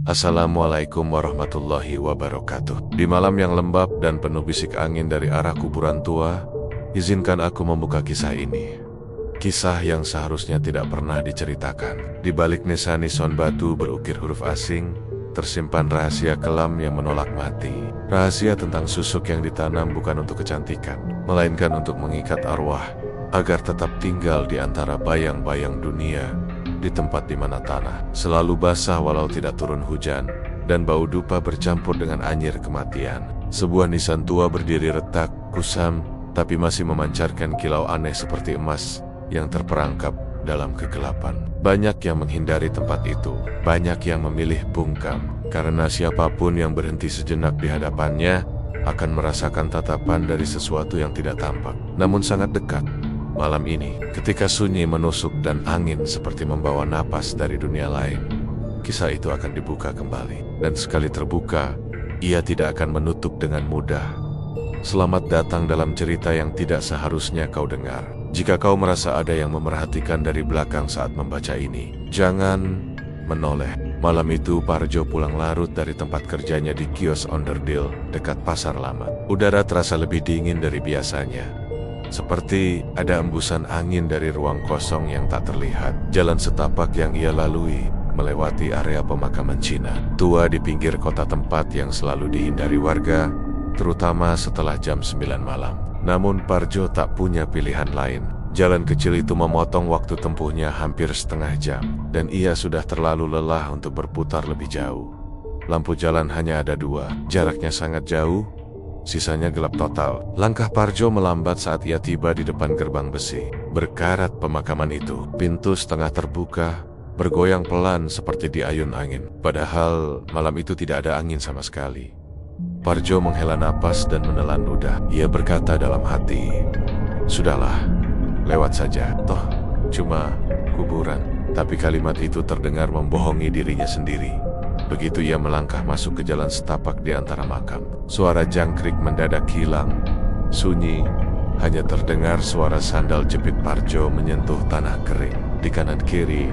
Assalamualaikum warahmatullahi wabarakatuh. Di malam yang lembab dan penuh bisik angin dari arah kuburan tua, izinkan aku membuka kisah ini. Kisah yang seharusnya tidak pernah diceritakan. Di balik nisan-nisan batu berukir huruf asing, tersimpan rahasia kelam yang menolak mati. Rahasia tentang susuk yang ditanam bukan untuk kecantikan, melainkan untuk mengikat arwah, agar tetap tinggal di antara bayang-bayang dunia, di tempat di mana tanah selalu basah walau tidak turun hujan, dan bau dupa bercampur dengan anyir kematian. Sebuah nisan tua berdiri retak, kusam, tapi masih memancarkan kilau aneh seperti emas yang terperangkap dalam kegelapan. Banyak yang menghindari tempat itu, banyak yang memilih bungkam, karena siapapun yang berhenti sejenak di hadapannya akan merasakan tatapan dari sesuatu yang tidak tampak, namun sangat dekat. Malam ini, ketika sunyi menusuk dan angin seperti membawa napas dari dunia lain, kisah itu akan dibuka kembali. Dan sekali terbuka, ia tidak akan menutup dengan mudah. Selamat datang dalam cerita yang tidak seharusnya kau dengar. Jika kau merasa ada yang memerhatikan dari belakang saat membaca ini, jangan menoleh. Malam itu, Parjo pulang larut dari tempat kerjanya di kios onderdil dekat Pasar Lama. Udara terasa lebih dingin dari biasanya. Seperti ada embusan angin dari ruang kosong yang tak terlihat. Jalan setapak yang ia lalui melewati area pemakaman Cina tua di pinggir kota, tempat yang selalu dihindari warga, terutama setelah jam 9 malam. Namun Parjo tak punya pilihan lain. Jalan kecil itu memotong waktu tempuhnya hampir setengah jam, dan ia sudah terlalu lelah untuk berputar lebih jauh. Lampu jalan hanya ada 2, jaraknya sangat jauh, sisanya gelap total. Langkah Parjo melambat saat ia tiba di depan gerbang besi berkarat pemakaman itu. Pintu setengah terbuka, bergoyang pelan seperti diayun angin. Padahal malam itu tidak ada angin sama sekali. Parjo menghela napas dan menelan ludah. Ia berkata dalam hati, "Sudahlah, lewat saja, toh cuma kuburan." Tapi kalimat itu terdengar membohongi dirinya sendiri. Begitu ia melangkah masuk ke jalan setapak di antara makam, suara jangkrik mendadak hilang. Sunyi, hanya terdengar suara sandal jepit Parjo menyentuh tanah kering. Di kanan kiri,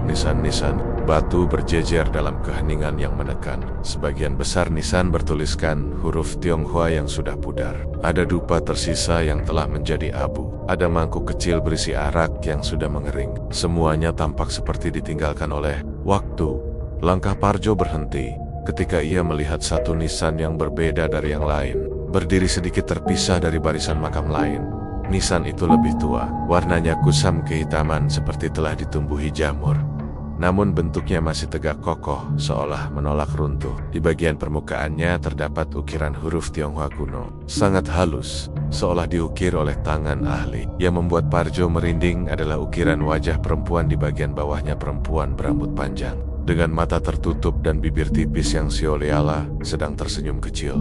nisan-nisan batu berjejer dalam keheningan yang menekan. Sebagian besar nisan bertuliskan huruf Tionghoa yang sudah pudar. Ada dupa tersisa yang telah menjadi abu. Ada mangkuk kecil berisi arak yang sudah mengering. Semuanya tampak seperti ditinggalkan oleh waktu. Langkah Parjo berhenti ketika ia melihat satu nisan yang berbeda dari yang lain, berdiri sedikit terpisah dari barisan makam lain. Nisan itu lebih tua, warnanya kusam kehitaman seperti telah ditumbuhi jamur. Namun bentuknya masih tegak kokoh, seolah menolak runtuh. Di bagian permukaannya terdapat ukiran huruf Tionghoa kuno, sangat halus, seolah diukir oleh tangan ahli. Yang membuat Parjo merinding adalah ukiran wajah perempuan di bagian bawahnya, perempuan berambut panjang, dengan mata tertutup dan bibir tipis yang sioleala, sedang tersenyum kecil.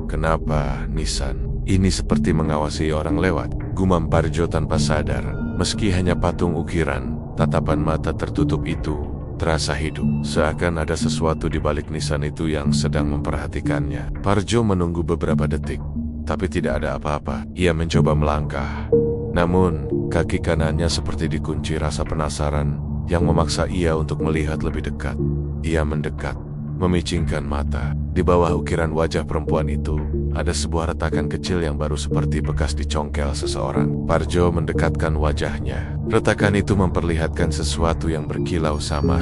Kenapa nisan ini seperti mengawasi orang lewat? Gumam Parjo tanpa sadar. Meski hanya patung ukiran, tatapan mata tertutup itu terasa hidup. Seakan ada sesuatu di balik nisan itu yang sedang memperhatikannya. Parjo menunggu beberapa detik, tapi tidak ada apa-apa. Ia mencoba melangkah, namun kaki kanannya seperti dikunci rasa penasaran yang memaksa ia untuk melihat lebih dekat. Ia mendekat, memicingkan mata. Di bawah ukiran wajah perempuan itu, ada sebuah retakan kecil yang baru seperti bekas dicongkel seseorang. Parjo mendekatkan wajahnya. Retakan itu memperlihatkan sesuatu yang berkilau sama,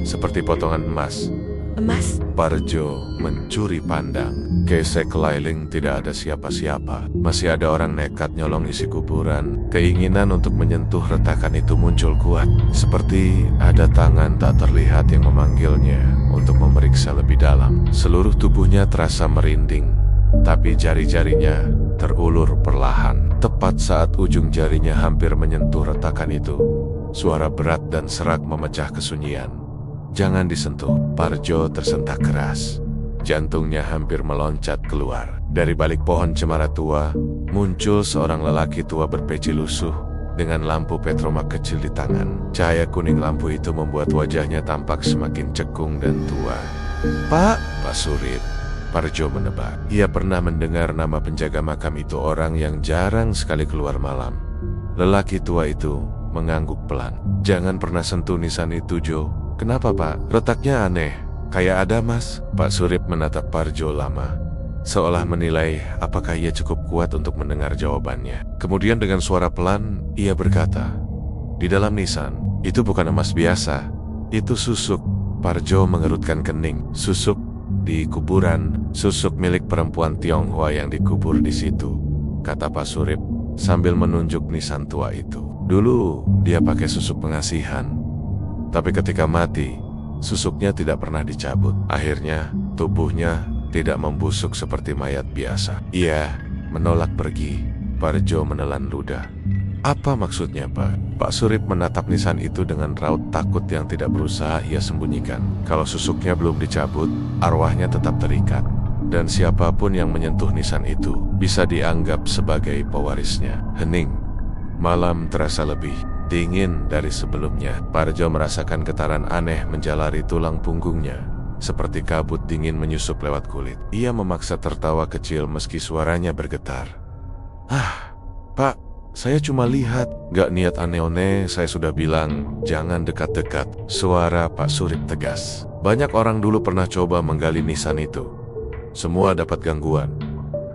seperti potongan emas. Emas? Parjo mencuri pandang. Gesek keliling tidak ada siapa-siapa. Masih ada orang nekat nyolong isi kuburan. Keinginan untuk menyentuh retakan itu muncul kuat, seperti ada tangan tak terlihat yang memanggilnya untuk memeriksa lebih dalam. Seluruh tubuhnya terasa merinding, tapi jari-jarinya terulur perlahan. Tepat saat ujung jarinya hampir menyentuh retakan itu, suara berat dan serak memecah kesunyian. "Jangan disentuh." Parjo tersentak keras. Jantungnya hampir meloncat keluar. Dari balik pohon cemara tua, muncul seorang lelaki tua berpeci lusuh dengan lampu petromak kecil di tangan. Cahaya kuning lampu itu membuat wajahnya tampak semakin cekung dan tua. Pak Surip," Parjo menebak. Ia pernah mendengar nama penjaga makam itu, orang yang jarang sekali keluar malam. Lelaki tua itu mengangguk pelan. "Jangan pernah sentuh nisan itu, Jo." "Kenapa, Pak?" "Retaknya aneh. Kayak ada mas. Pak Surip menatap Parjo lama, seolah menilai apakah ia cukup kuat untuk mendengar jawabannya. Kemudian dengan suara pelan, ia berkata, "Di dalam nisan, itu bukan emas biasa, itu susuk." Parjo mengerutkan kening. Susuk di kuburan, susuk milik perempuan Tionghoa yang dikubur di situ, kata Pak Surip sambil menunjuk nisan tua itu. Dulu dia pakai susuk pengasihan, tapi ketika mati, susuknya tidak pernah dicabut. Akhirnya, tubuhnya tidak membusuk seperti mayat biasa. Ia menolak pergi. Parjo menelan ludah. Apa maksudnya, Pak? Pak Surip menatap nisan itu dengan raut takut yang tidak berusaha ia sembunyikan. Kalau susuknya belum dicabut, arwahnya tetap terikat. Dan siapapun yang menyentuh nisan itu bisa dianggap sebagai pewarisnya. Hening. Malam terasa lebih dingin dari sebelumnya. Parjo merasakan getaran aneh menjalari tulang punggungnya, seperti kabut dingin menyusup lewat kulit. Ia memaksa tertawa kecil meski suaranya bergetar. Pak, saya cuma lihat, gak niat aneh-aneh, saya sudah bilang, jangan dekat-dekat. Suara Pak Surip tegas. Banyak orang dulu pernah coba menggali nisan itu. Semua dapat gangguan.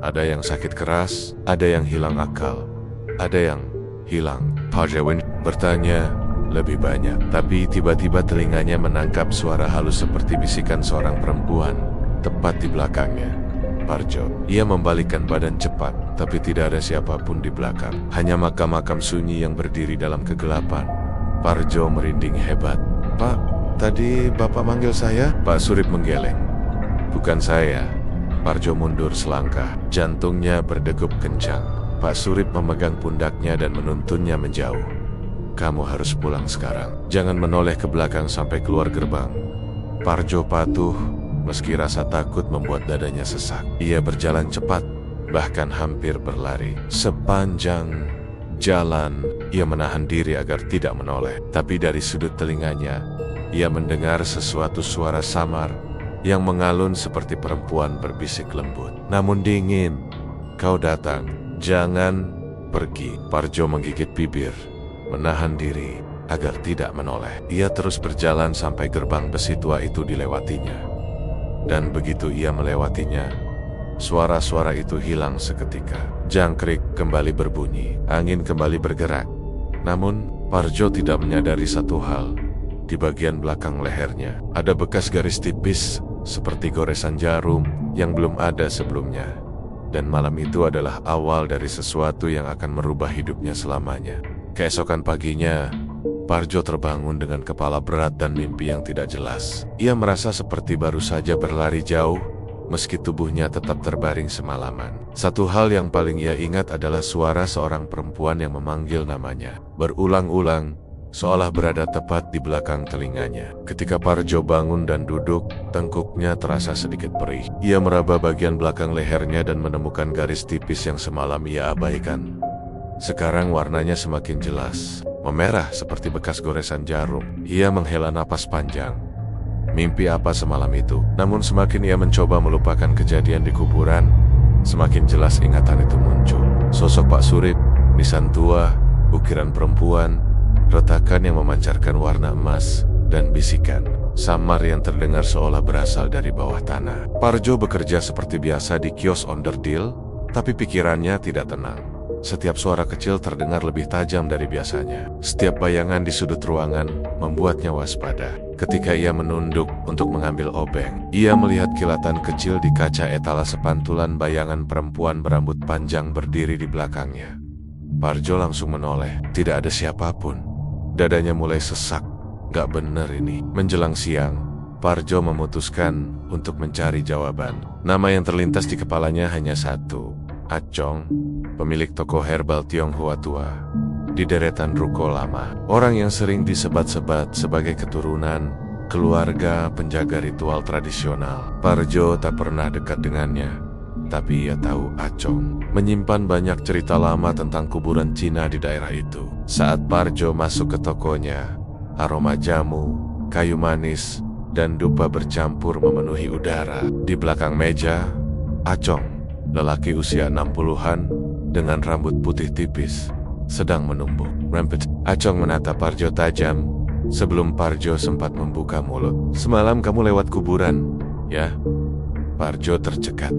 Ada yang sakit keras, ada yang hilang akal, ada yang hilang. Parjewin bertanya lebih banyak, tapi tiba-tiba telinganya menangkap suara halus seperti bisikan seorang perempuan tepat di belakangnya. Parjo. Ia membalikkan badan cepat, tapi tidak ada siapapun di belakang. Hanya makam-makam sunyi yang berdiri dalam kegelapan. Parjo merinding hebat. Pak, tadi Bapak manggil saya? Pak Surip menggeleng. Bukan saya. Parjo mundur selangkah. Jantungnya berdegup kencang. Pak Surip memegang pundaknya dan menuntunnya menjauh. Kamu harus pulang sekarang. Jangan menoleh ke belakang sampai keluar gerbang. Parjo patuh, meski rasa takut membuat dadanya sesak. Ia berjalan cepat, bahkan hampir berlari. Sepanjang jalan, ia menahan diri agar tidak menoleh. Tapi dari sudut telinganya, ia mendengar sesuatu suara samar yang mengalun seperti perempuan berbisik lembut. Namun dingin. Kau datang, jangan pergi. Parjo menggigit bibir, menahan diri agar tidak menoleh. Ia terus berjalan sampai gerbang besi tua itu dilewatinya. Dan begitu ia melewatinya, suara-suara itu hilang seketika. Jangkrik kembali berbunyi, angin kembali bergerak. Namun, Parjo tidak menyadari satu hal. Di bagian belakang lehernya, ada bekas garis tipis, seperti goresan jarum yang belum ada sebelumnya. Dan malam itu adalah awal dari sesuatu yang akan merubah hidupnya selamanya. Keesokan paginya, Parjo terbangun dengan kepala berat dan mimpi yang tidak jelas. Ia merasa seperti baru saja berlari jauh, meski tubuhnya tetap terbaring semalaman. Satu hal yang paling ia ingat adalah suara seorang perempuan yang memanggil namanya, berulang-ulang, seolah berada tepat di belakang telinganya. Ketika Parjo bangun dan duduk, tengkuknya terasa sedikit perih. Ia meraba bagian belakang lehernya dan menemukan garis tipis yang semalam ia abaikan. Sekarang warnanya semakin jelas, memerah seperti bekas goresan jarum. Ia menghela napas panjang. Mimpi apa semalam itu? Namun semakin ia mencoba melupakan kejadian di kuburan, semakin jelas ingatan itu muncul. Sosok Pak Surip, nisan tua, ukiran perempuan, retakan yang memancarkan warna emas, dan bisikan samar yang terdengar seolah berasal dari bawah tanah. Parjo bekerja seperti biasa di kios onderdil, tapi pikirannya tidak tenang. Setiap suara kecil terdengar lebih tajam dari biasanya. Setiap bayangan di sudut ruangan membuatnya waspada. Ketika ia menunduk untuk mengambil obeng, ia melihat kilatan kecil di kaca etalase pantulan bayangan perempuan berambut panjang berdiri di belakangnya. Parjo langsung menoleh. Tidak ada siapapun. Dadanya mulai sesak. Gak bener ini. Menjelang siang, Parjo memutuskan untuk mencari jawaban. Nama yang terlintas di kepalanya hanya satu. Acong, pemilik toko herbal Tionghoa tua di deretan ruko lama. Orang yang sering disebat-sebat sebagai keturunan keluarga penjaga ritual tradisional. Parjo tak pernah dekat dengannya, tapi ia tahu Acong menyimpan banyak cerita lama tentang kuburan Cina di daerah itu. Saat Parjo masuk ke tokonya, aroma jamu, kayu manis, dan dupa bercampur memenuhi udara. Di belakang meja, Acong, lelaki usia 60-an dengan rambut putih tipis, sedang menumbuk. Rempet. Acong menatap Parjo tajam, Sebelum Parjo sempat membuka mulut. "Semalam kamu lewat kuburan, ya?" Parjo tercekat.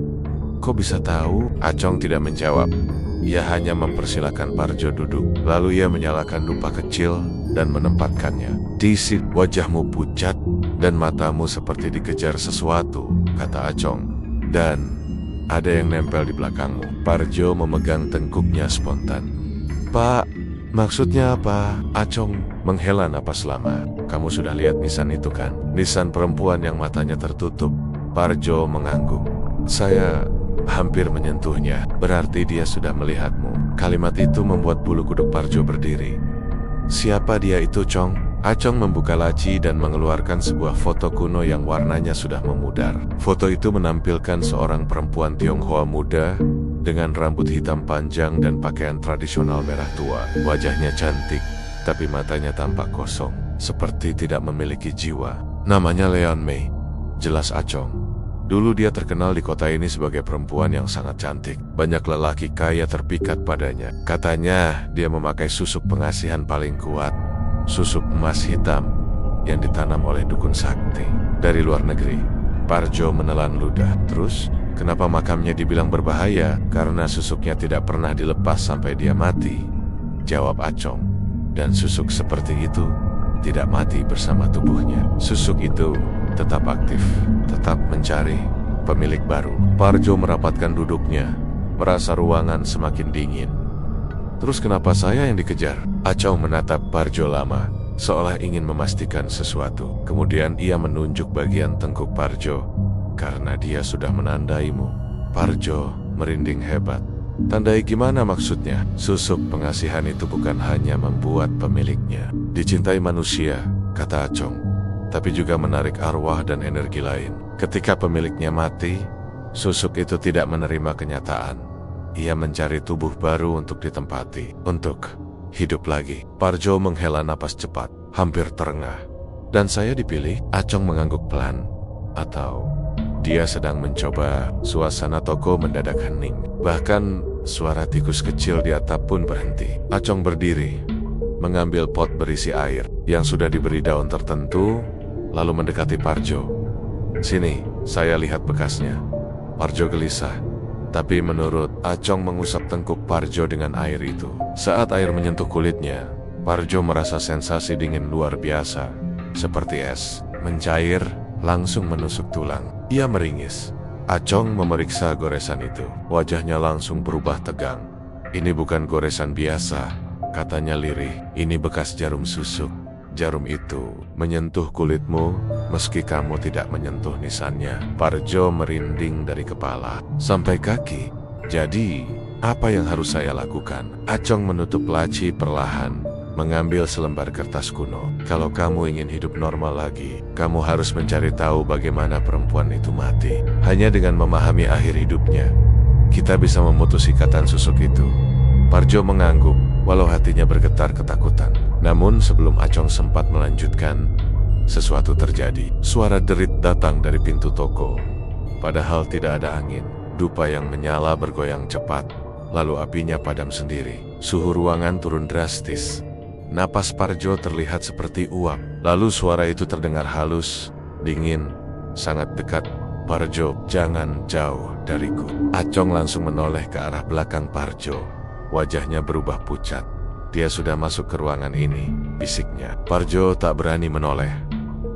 "Kok bisa tahu?" Acong tidak menjawab. Ia hanya mempersilahkan Parjo duduk. Lalu ia menyalakan dupa kecil dan menempatkannya di situ. "Wajahmu pucat dan matamu seperti dikejar sesuatu," kata Acong. "Dan ada yang nempel di belakangmu." Parjo memegang tengkuknya spontan. "Pak, maksudnya apa?" Acong menghela napas lama. "Kamu sudah lihat nisan itu kan? Nisan perempuan yang matanya tertutup." Parjo mengangguk. "Saya hampir menyentuhnya. Berarti dia sudah melihatmu." Kalimat itu membuat bulu kuduk Parjo berdiri. "Siapa dia itu, Cong?" Acong membuka laci dan mengeluarkan sebuah foto kuno yang warnanya sudah memudar. Foto itu menampilkan seorang perempuan Tionghoa muda dengan rambut hitam panjang dan pakaian tradisional merah tua. Wajahnya cantik, tapi matanya tampak kosong, seperti tidak memiliki jiwa. "Namanya Leon Mei," jelas Acong. "Dulu dia terkenal di kota ini sebagai perempuan yang sangat cantik. Banyak lelaki kaya terpikat padanya. Katanya dia memakai susuk pengasihan paling kuat, susuk emas hitam yang ditanam oleh dukun sakti dari luar negeri." Parjo menelan ludah. "Terus, kenapa makamnya dibilang berbahaya?" "Karena susuknya tidak pernah dilepas sampai dia mati," jawab Acong. "Dan susuk seperti itu tidak mati bersama tubuhnya. Susuk itu tetap aktif, tetap mencari pemilik baru." Parjo merapatkan duduknya, merasa ruangan semakin dingin. "Terus kenapa saya yang dikejar?" Acong menatap Parjo lama, seolah ingin memastikan sesuatu. Kemudian ia menunjuk bagian tengkuk Parjo. "Karena dia sudah menandaimu." Parjo merinding hebat. "Tandai gimana maksudnya?" "Susuk pengasihan itu bukan hanya membuat pemiliknya dicintai manusia," kata Acong, "tapi juga menarik arwah dan energi lain. Ketika pemiliknya mati, susuk itu tidak menerima kenyataan. Ia mencari tubuh baru untuk ditempati, untuk hidup lagi." Parjo menghela napas cepat, hampir terengah. "Dan saya dipilih?" Acong mengangguk pelan. "Atau dia sedang mencoba?" Suasana toko mendadak hening. Bahkan suara tikus kecil di atap pun berhenti. Acong berdiri, mengambil pot berisi air yang sudah diberi daun tertentu, lalu mendekati Parjo. "Sini, saya lihat bekasnya." Parjo gelisah, tapi menurut Acong mengusap tengkuk Parjo dengan air itu. Saat air menyentuh kulitnya, Parjo merasa sensasi dingin luar biasa, seperti es, mencair, langsung menusuk tulang. Ia meringis. Acong memeriksa goresan itu. Wajahnya langsung berubah tegang. "Ini bukan goresan biasa," katanya lirih. "Ini bekas jarum susuk. Jarum itu menyentuh kulitmu meski kamu tidak menyentuh nisannya." Parjo merinding dari kepala sampai kaki. "Jadi, apa yang harus saya lakukan?" Acong menutup laci perlahan, mengambil selembar kertas kuno. "Kalau kamu ingin hidup normal lagi, kamu harus mencari tahu bagaimana perempuan itu mati. Hanya dengan memahami akhir hidupnya, kita bisa memutus ikatan susuk itu." Parjo mengangguk, walau hatinya bergetar ketakutan. Namun sebelum Acong sempat melanjutkan, sesuatu terjadi. Suara derit datang dari pintu toko. Padahal tidak ada angin. Dupa yang menyala bergoyang cepat, lalu apinya padam sendiri. Suhu ruangan turun drastis. Napas Parjo terlihat seperti uap. Lalu suara itu terdengar halus, dingin, sangat dekat. "Parjo, jangan jauh dariku." Acong langsung menoleh ke arah belakang Parjo. Wajahnya berubah pucat. "Dia sudah masuk ke ruangan ini," bisiknya. Parjo tak berani menoleh.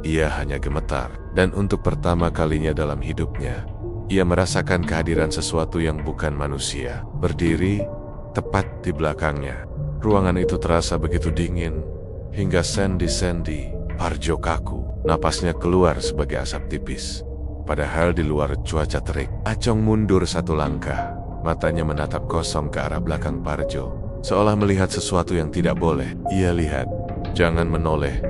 Ia hanya gemetar. Dan untuk pertama kalinya dalam hidupnya, ia merasakan kehadiran sesuatu yang bukan manusia, berdiri tepat di belakangnya. Ruangan itu terasa begitu dingin, hingga sendi-sendi. Parjo kaku, napasnya keluar sebagai asap tipis. Padahal di luar cuaca terik. Acong mundur satu langkah, matanya menatap kosong ke arah belakang Parjo, seolah melihat sesuatu yang tidak boleh ia lihat. "Jangan menoleh,"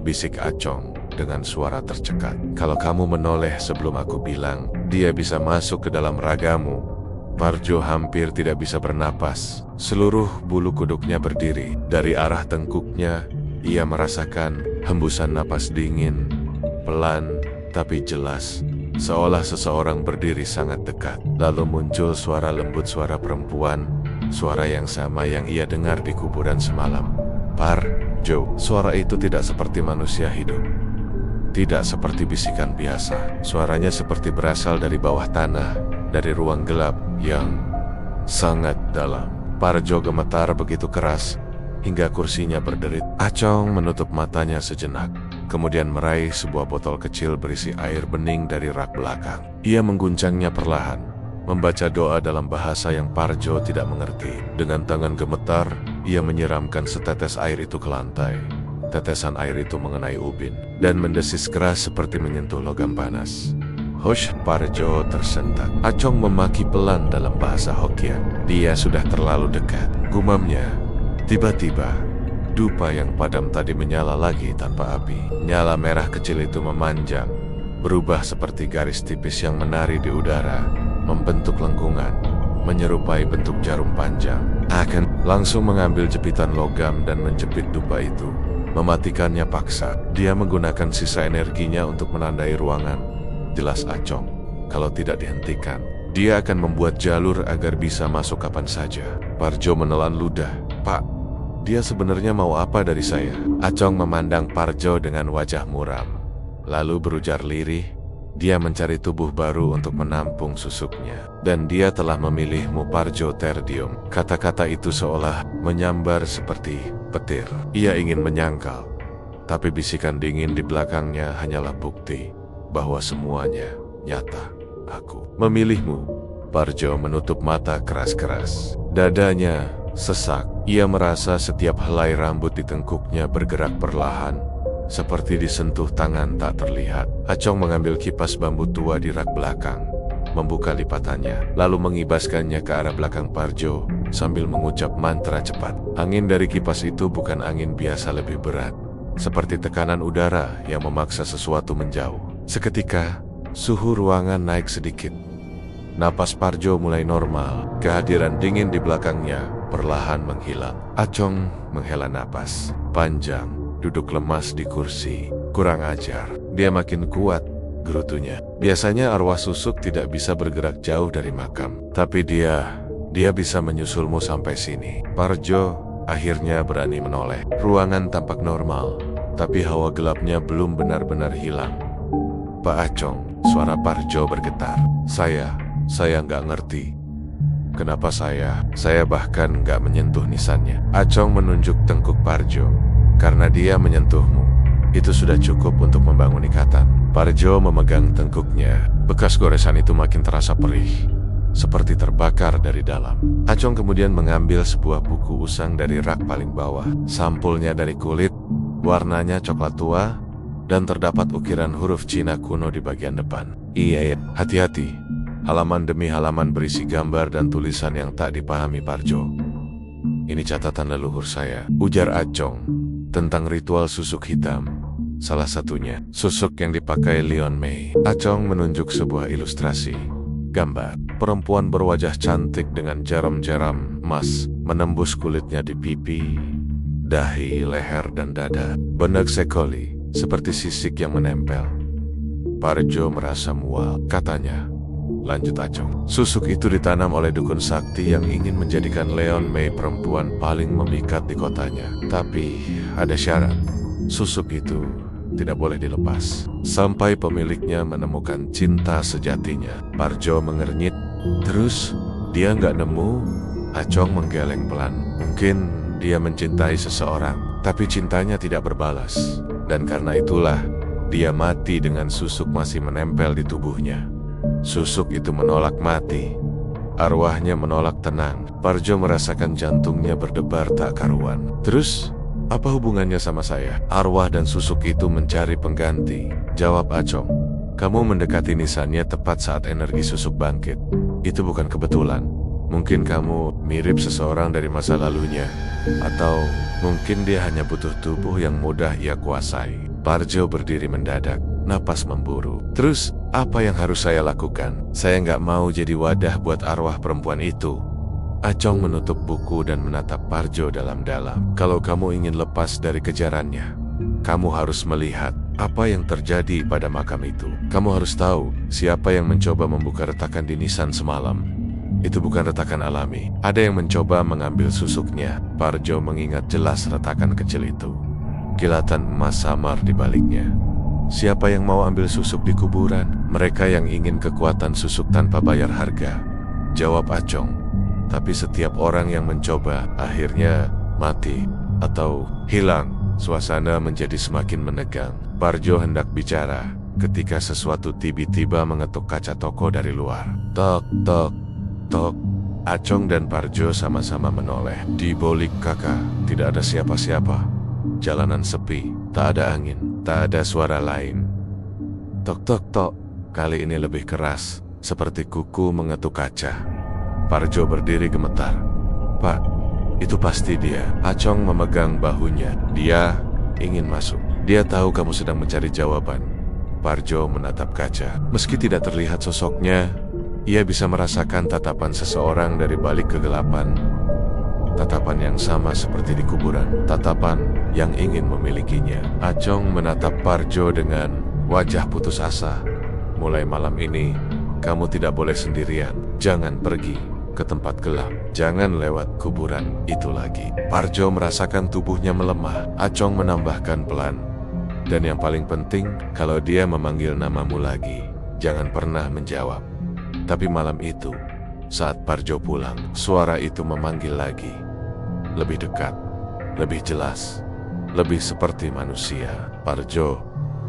bisik Acong dengan suara tercekat. "Kalau kamu menoleh sebelum aku bilang, dia bisa masuk ke dalam ragamu." Parjo hampir tidak bisa bernapas. Seluruh bulu kuduknya berdiri. Dari arah tengkuknya, ia merasakan hembusan napas dingin, pelan tapi jelas, seolah seseorang berdiri sangat dekat. Lalu muncul suara lembut, suara perempuan, suara yang sama yang ia dengar di kuburan semalam. Jo, suara itu tidak seperti manusia hidup. Tidak seperti bisikan biasa. Suaranya seperti berasal dari bawah tanah, dari ruang gelap yang sangat dalam. Parjo gemetar begitu keras hingga kursinya berderit. Acong menutup matanya sejenak, kemudian meraih sebuah botol kecil berisi air bening dari rak belakang. Ia mengguncangnya perlahan, membaca doa dalam bahasa yang Parjo tidak mengerti. Dengan tangan gemetar, ia menyiramkan setetes air itu ke lantai. Tetesan air itu mengenai ubin dan mendesis keras seperti menyentuh logam panas. Hush, Parjo tersentak. Acong memaki pelan dalam bahasa Hokkien. Dia sudah terlalu dekat, gumamnya. Tiba-tiba, dupa yang padam tadi menyala lagi tanpa api. Nyala merah kecil itu memanjang, berubah seperti garis tipis yang menari di udara, membentuk lengkungan, menyerupai bentuk jarum panjang. Akan langsung mengambil jepitan logam dan menjepit dupa itu, mematikannya paksa. Dia menggunakan sisa energinya untuk menandai ruangan. Jelas Acong, kalau tidak dihentikan, dia akan membuat jalur agar bisa masuk kapan saja. Parjo menelan ludah. Pak, dia sebenarnya mau apa dari saya? Acong memandang Parjo dengan wajah muram, lalu berujar lirih. Dia mencari tubuh baru untuk menampung susuknya. Dan dia telah memilihmu, Parjo Terdium. Kata-kata itu seolah menyambar seperti petir. Ia ingin menyangkal, tapi bisikan dingin di belakangnya hanyalah bukti bahwa semuanya nyata. Aku memilihmu. Parjo menutup mata keras-keras. Dadanya sesak. Ia merasa setiap helai rambut di tengkuknya bergerak perlahan, seperti disentuh tangan tak terlihat. Acong mengambil kipas bambu tua di rak belakang, membuka lipatannya, lalu mengibaskannya ke arah belakang Parjo sambil mengucap mantra cepat. Angin dari kipas itu bukan angin biasa, lebih berat, seperti tekanan udara yang memaksa sesuatu menjauh. Seketika, suhu ruangan naik sedikit. Napas Parjo mulai normal. Kehadiran dingin di belakangnya perlahan menghilang. Acong menghela napas panjang, duduk lemas di kursi. Kurang ajar. Dia makin kuat, gerutunya. Biasanya arwah susuk tidak bisa bergerak jauh dari makam, tapi dia bisa menyusulmu sampai sini. Parjo akhirnya berani menoleh. Ruangan tampak normal, tapi hawa gelapnya belum benar-benar hilang. Pak Acong, suara Parjo bergetar. Saya nggak ngerti. Kenapa saya bahkan nggak menyentuh nisannya. Acong menunjuk tengkuk Parjo. Karena dia menyentuhmu, itu sudah cukup untuk membangun ikatan. Parjo memegang tengkuknya. Bekas goresan itu makin terasa perih, seperti terbakar dari dalam. Acong kemudian mengambil sebuah buku usang dari rak paling bawah. Sampulnya dari kulit, warnanya coklat tua, dan terdapat ukiran huruf Cina kuno di bagian depan. Iya, hati-hati. Halaman demi halaman berisi gambar dan tulisan yang tak dipahami Parjo. Ini catatan leluhur saya, ujar Acong, tentang ritual susuk hitam. Salah satunya, susuk yang dipakai Leon Mei. Acong menunjuk sebuah ilustrasi. Gambar perempuan berwajah cantik dengan jarum-jarum emas menembus kulitnya di pipi, dahi, leher, dan dada. Benak sekoli, seperti sisik yang menempel. Parjo merasa mual, katanya. Lanjut Acong. Susuk itu ditanam oleh dukun sakti yang ingin menjadikan Leon Mei perempuan paling memikat di kotanya. Tapi ada syarat. Susuk itu tidak boleh dilepas sampai pemiliknya menemukan cinta sejatinya. Parjo mengernyit. Terus dia nggak nemu. Acong menggeleng pelan. Mungkin dia mencintai seseorang, tapi cintanya tidak berbalas. Dan karena itulah dia mati dengan susuk masih menempel di tubuhnya. Susuk itu menolak mati. Arwahnya menolak tenang. Parjo merasakan jantungnya berdebar tak karuan. Terus, apa hubungannya sama saya? Arwah dan susuk itu mencari pengganti. Jawab Acong. Kamu mendekati nisannya tepat saat energi susuk bangkit. Itu bukan kebetulan. Mungkin kamu mirip seseorang dari masa lalunya. Atau mungkin dia hanya butuh tubuh yang mudah ia kuasai. Parjo berdiri mendadak, napas memburu. Terus, apa yang harus saya lakukan? Saya nggak mau jadi wadah buat arwah perempuan itu. Acong menutup buku dan menatap Parjo dalam-dalam. Kalau kamu ingin lepas dari kejarannya, kamu harus melihat apa yang terjadi pada makam itu. Kamu harus tahu siapa yang mencoba membuka retakan di nisan semalam. Itu bukan retakan alami. Ada yang mencoba mengambil susuknya. Parjo mengingat jelas retakan kecil itu. Kilatan emas samar di baliknya. Siapa yang mau ambil susuk di kuburan? Mereka yang ingin kekuatan susuk tanpa bayar harga, jawab Acong. Tapi setiap orang yang mencoba akhirnya mati atau hilang. Suasana menjadi semakin menegang. Parjo hendak bicara ketika sesuatu tiba-tiba mengetuk kaca toko dari luar. Tok, tok, tok. Acong dan Parjo sama-sama menoleh. Di balik kakak tidak ada siapa-siapa. Jalanan sepi, tak ada angin, tak ada suara lain. Tok, tok, tok. Kali ini lebih keras, seperti kuku mengetuk kaca. Parjo berdiri gemetar. Pak, itu pasti dia. Acong memegang bahunya. Dia ingin masuk. Dia tahu kamu sedang mencari jawaban. Parjo menatap kaca. Meski tidak terlihat sosoknya, ia bisa merasakan tatapan seseorang dari balik kegelapan. Tatapan yang sama seperti di kuburan. Tatapan yang ingin memilikinya. Acong menatap Parjo dengan wajah putus asa. Mulai malam ini, kamu tidak boleh sendirian. Jangan pergi ke tempat gelap. Jangan lewat kuburan itu lagi. Parjo merasakan tubuhnya melemah. Acong menambahkan pelan. Dan yang paling penting, kalau dia memanggil namamu lagi, jangan pernah menjawab. Tapi malam itu, saat Parjo pulang, suara itu memanggil lagi. Lebih dekat, lebih jelas, lebih seperti manusia. Parjo,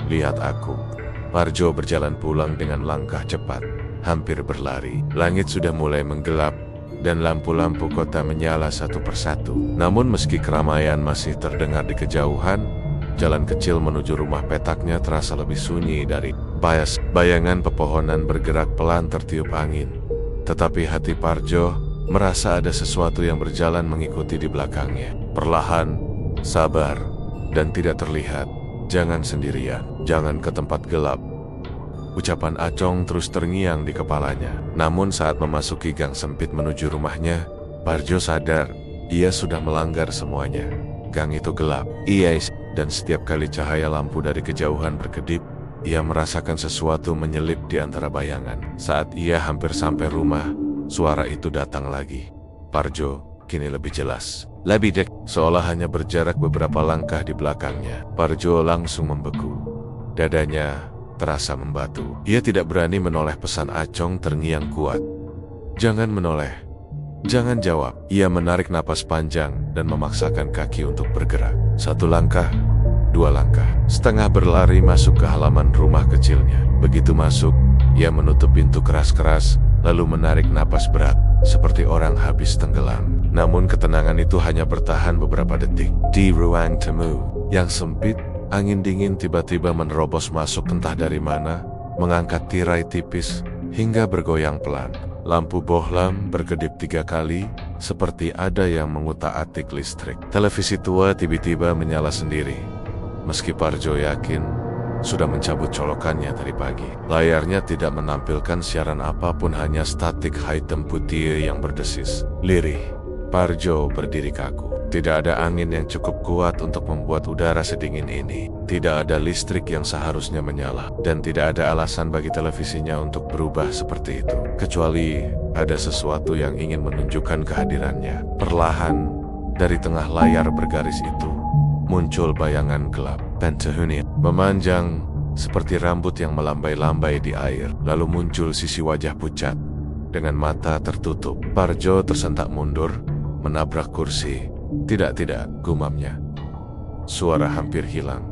lihat aku. Parjo berjalan pulang dengan langkah cepat, hampir berlari. Langit sudah mulai menggelap, dan lampu-lampu kota menyala satu persatu. Namun meski keramaian masih terdengar di kejauhan, jalan kecil menuju rumah petaknya terasa lebih sunyi dari bias. Bayangan pepohonan bergerak pelan tertiup angin. Tetapi hati Parjo merasa ada sesuatu yang berjalan mengikuti di belakangnya. Perlahan, sabar, dan tidak terlihat. Jangan sendirian, jangan ke tempat gelap. Ucapan Acong terus terngiang di kepalanya. Namun saat memasuki gang sempit menuju rumahnya, Parjo sadar ia sudah melanggar semuanya. Gang itu gelap, dan setiap kali cahaya lampu dari kejauhan berkedip, ia merasakan sesuatu menyelip di antara bayangan. Saat ia hampir sampai rumah, suara itu datang lagi. Parjo kini lebih jelas, lebih dekat, seolah hanya berjarak beberapa langkah di belakangnya. Parjo langsung membeku. Dadanya terasa membatu. Ia tidak berani menoleh pesan Acong terngiang kuat. Jangan menoleh. Jangan jawab. Ia menarik napas panjang dan memaksakan kaki untuk bergerak. Satu langkah, dua langkah. Setengah berlari masuk ke halaman rumah kecilnya. Begitu masuk, ia menutup pintu keras-keras, lalu menarik napas berat, seperti orang habis tenggelam. Namun ketenangan itu hanya bertahan beberapa detik. Di ruang tamu yang sempit, angin dingin tiba-tiba menerobos masuk entah dari mana, mengangkat tirai tipis hingga bergoyang pelan. Lampu bohlam berkedip 3 kali, seperti ada yang mengutak-atik listrik. Televisi tua tiba-tiba menyala sendiri. Meski Parjo yakin sudah mencabut colokannya tadi pagi. Layarnya tidak menampilkan siaran apapun, hanya statik hitam putih yang berdesis. Lirih, Parjo berdiri kaku. Tidak ada angin yang cukup kuat untuk membuat udara sedingin ini. Tidak ada listrik yang seharusnya menyala. Dan tidak ada alasan bagi televisinya untuk berubah seperti itu. Kecuali ada sesuatu yang ingin menunjukkan kehadirannya. Perlahan, dari tengah layar bergaris itu, muncul bayangan gelap. Pentahunia memanjang seperti rambut yang melambai-lambai di air. Lalu muncul sisi wajah pucat dengan mata tertutup. Parjo tersentak mundur, menabrak kursi. Tidak, gumamnya. Suara hampir hilang.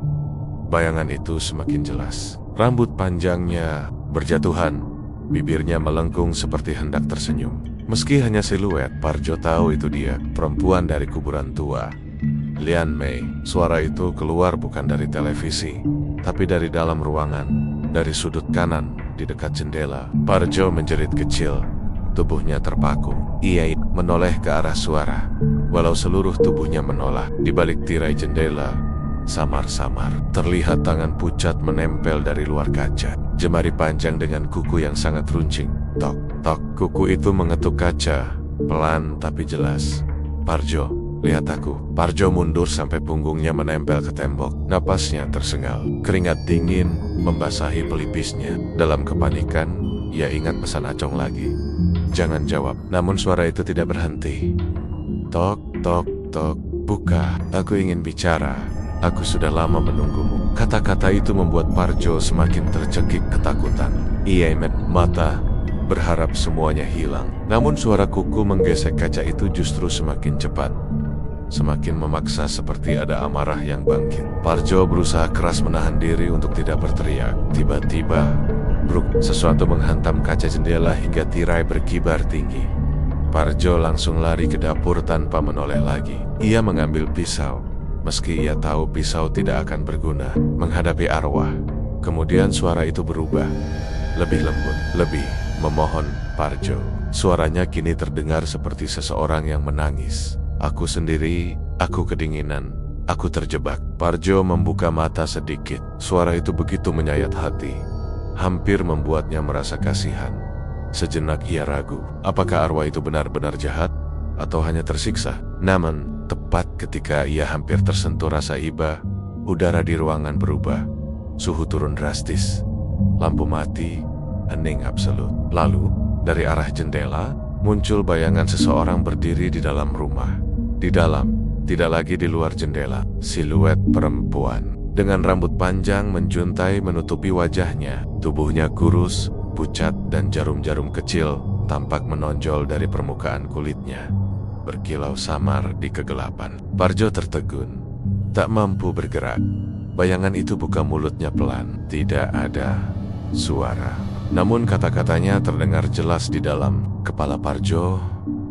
Bayangan itu semakin jelas. Rambut panjangnya berjatuhan, bibirnya melengkung seperti hendak tersenyum. Meski hanya siluet, Parjo tahu itu dia, perempuan dari kuburan tua. Lian Mei. Suara itu keluar bukan dari televisi, tapi dari dalam ruangan, dari sudut kanan, di dekat jendela. Parjo menjerit kecil, tubuhnya terpaku. Ia menoleh ke arah suara. Walau seluruh tubuhnya menolak, di balik tirai jendela, samar-samar terlihat tangan pucat menempel dari luar kaca. Jemari panjang dengan kuku yang sangat runcing. Tok, tok. Kuku itu mengetuk kaca, pelan tapi jelas. Parjo, lihat aku. Parjo mundur sampai punggungnya menempel ke tembok. Napasnya tersengal. Keringat dingin membasahi pelipisnya. Dalam kepanikan, ia ingat pesan Acong lagi. Jangan jawab. Namun suara itu tidak berhenti. Tok, tok, tok. Buka. Aku ingin bicara. aku sudah lama menunggumu." Kata-kata itu membuat Parjo semakin tercekik ketakutan. Ia emet mata, berharap semuanya hilang. Namun suara kuku menggesek kaca itu justru semakin cepat, semakin memaksa, seperti ada amarah yang bangkit. Parjo berusaha keras menahan diri untuk tidak berteriak. Tiba-tiba, bruk, sesuatu menghantam kaca jendela hingga tirai berkibar tinggi. Parjo langsung lari ke dapur tanpa menoleh lagi. Ia mengambil pisau, meski ia tahu pisau tidak akan berguna menghadapi arwah. Kemudian suara itu berubah, lebih lembut, lebih memohon. Parjo, suaranya kini terdengar seperti seseorang yang menangis. "Aku sendiri, aku kedinginan, aku terjebak." Parjo membuka mata sedikit. Suara itu begitu menyayat hati, hampir membuatnya merasa kasihan. Sejenak ia ragu, apakah arwah itu benar-benar jahat atau hanya tersiksa? Namun, tepat ketika ia hampir tersentuh rasa iba, udara di ruangan berubah. Suhu turun drastis, lampu mati, hening absolut. Lalu, dari arah jendela, muncul bayangan seseorang berdiri di dalam rumah. Di dalam, tidak lagi di luar jendela, siluet perempuan dengan rambut panjang menjuntai menutupi wajahnya. Tubuhnya kurus, pucat, dan jarum-jarum kecil tampak menonjol dari permukaan kulitnya, berkilau samar di kegelapan. Parjo tertegun, tak mampu bergerak. Bayangan itu buka mulutnya pelan. Tidak ada suara, namun kata-katanya terdengar jelas di dalam kepala Parjo.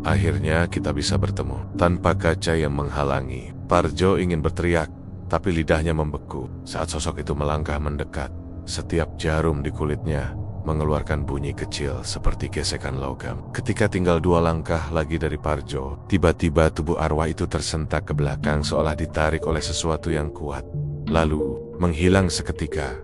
"Akhirnya kita bisa bertemu." Tanpa kaca yang menghalangi, Parjo ingin berteriak, tapi lidahnya membeku saat sosok itu melangkah mendekat. Setiap jarum di kulitnya mengeluarkan bunyi kecil seperti gesekan logam. Ketika tinggal 2 langkah lagi dari Parjo, tiba-tiba tubuh arwah itu tersentak ke belakang seolah ditarik oleh sesuatu yang kuat, lalu menghilang seketika.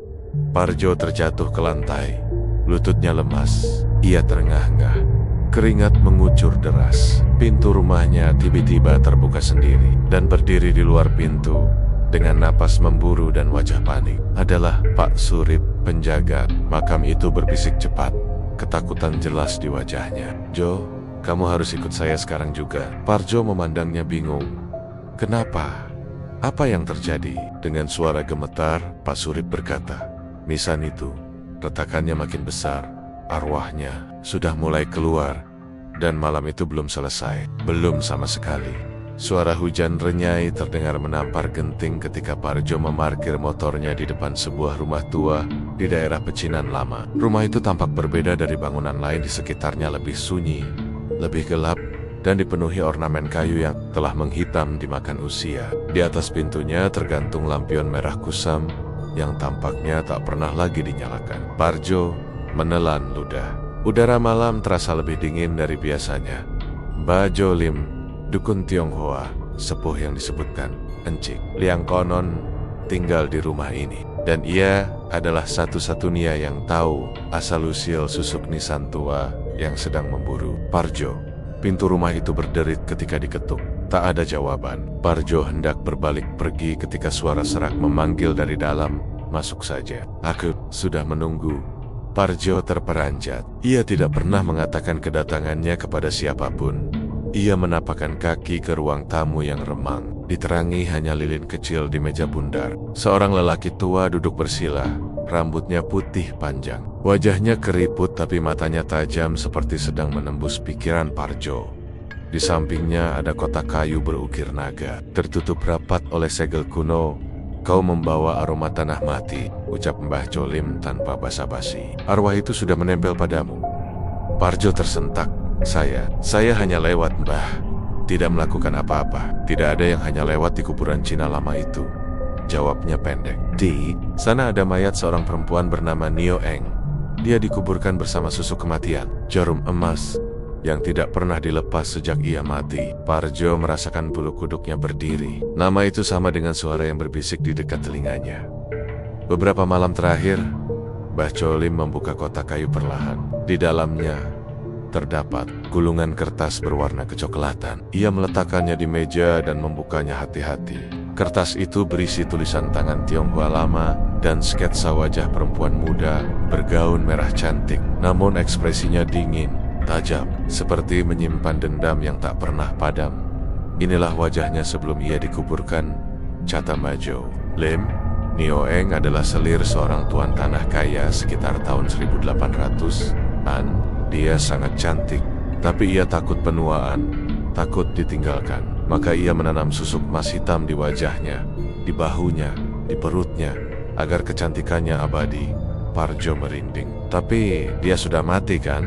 Parjo terjatuh ke lantai, lututnya lemas. Ia terengah-engah, keringat mengucur deras. Pintu rumahnya tiba-tiba terbuka sendiri, dan berdiri di luar pintu dengan napas memburu dan wajah panik adalah Pak Surip, penjaga makam itu. Berbisik cepat, ketakutan jelas di wajahnya. "Jo, kamu harus ikut saya sekarang juga." Parjo memandangnya bingung. "Kenapa? Apa yang terjadi?" Dengan suara gemetar, Pak Surip berkata, "Nisan itu, retakannya makin besar. Arwahnya sudah mulai keluar, dan malam itu belum selesai." "Belum sama sekali." Suara hujan renyai terdengar menampar genting ketika Parjo memarkir motornya di depan sebuah rumah tua di daerah pecinan lama. Rumah itu tampak berbeda dari bangunan lain di sekitarnya, lebih sunyi, lebih gelap, dan dipenuhi ornamen kayu yang telah menghitam dimakan usia. Di atas pintunya tergantung lampion merah kusam yang tampaknya tak pernah lagi dinyalakan. Parjo menelan ludah. Udara malam terasa lebih dingin dari biasanya. Bajo Lim, dukun Tionghoa, sepuh yang disebutkan Encik Liang, konon tinggal di rumah ini. Dan ia adalah satu-satunya yang tahu asal-usul susuk nisan tua yang sedang memburu Parjo. Pintu rumah itu berderit ketika diketuk. Tak ada jawaban. Parjo hendak berbalik pergi ketika suara serak memanggil dari dalam, "Masuk saja. Aku sudah menunggu." Parjo terperanjat. Ia tidak pernah mengatakan kedatangannya kepada siapapun. Ia menapakkan kaki ke ruang tamu yang remang, diterangi hanya lilin kecil di meja bundar. Seorang lelaki tua duduk bersila, rambutnya putih panjang. Wajahnya keriput tapi matanya tajam seperti sedang menembus pikiran Parjo. Di sampingnya ada kotak kayu berukir naga, tertutup rapat oleh segel kuno. "Kau membawa aroma tanah mati," ucap Mbah Jolim tanpa basa-basi. "Arwah itu sudah menempel padamu." Parjo tersentak. Saya hanya lewat, Mbah. Tidak melakukan apa-apa. Tidak ada yang hanya lewat di kuburan Cina lama itu," jawabnya pendek. "Di sana ada mayat seorang perempuan bernama Nio Eng. Dia dikuburkan bersama susuk kematian, jarum emas yang tidak pernah dilepas sejak ia mati." Parjo merasakan bulu kuduknya berdiri. Nama itu sama dengan suara yang berbisik di dekat telinganya. Beberapa malam terakhir, Mbah Jolim membuka kotak kayu perlahan. Di dalamnya terdapat gulungan kertas berwarna kecoklatan. Ia meletakkannya di meja dan membukanya hati-hati. Kertas itu berisi tulisan tangan Tionghoa lama dan sketsa wajah perempuan muda bergaun merah cantik, namun ekspresinya dingin, tajam, seperti menyimpan dendam yang tak pernah padam. "Inilah wajahnya sebelum ia dikuburkan," kata Majo. Lim, Nio Eng adalah selir seorang tuan tanah kaya sekitar tahun 1800-an. Dia sangat cantik, tapi ia takut penuaan, takut ditinggalkan. Maka ia menanam susuk emas hitam di wajahnya, di bahunya, di perutnya, agar kecantikannya abadi. Parjo merinding. Tapi dia sudah mati kan?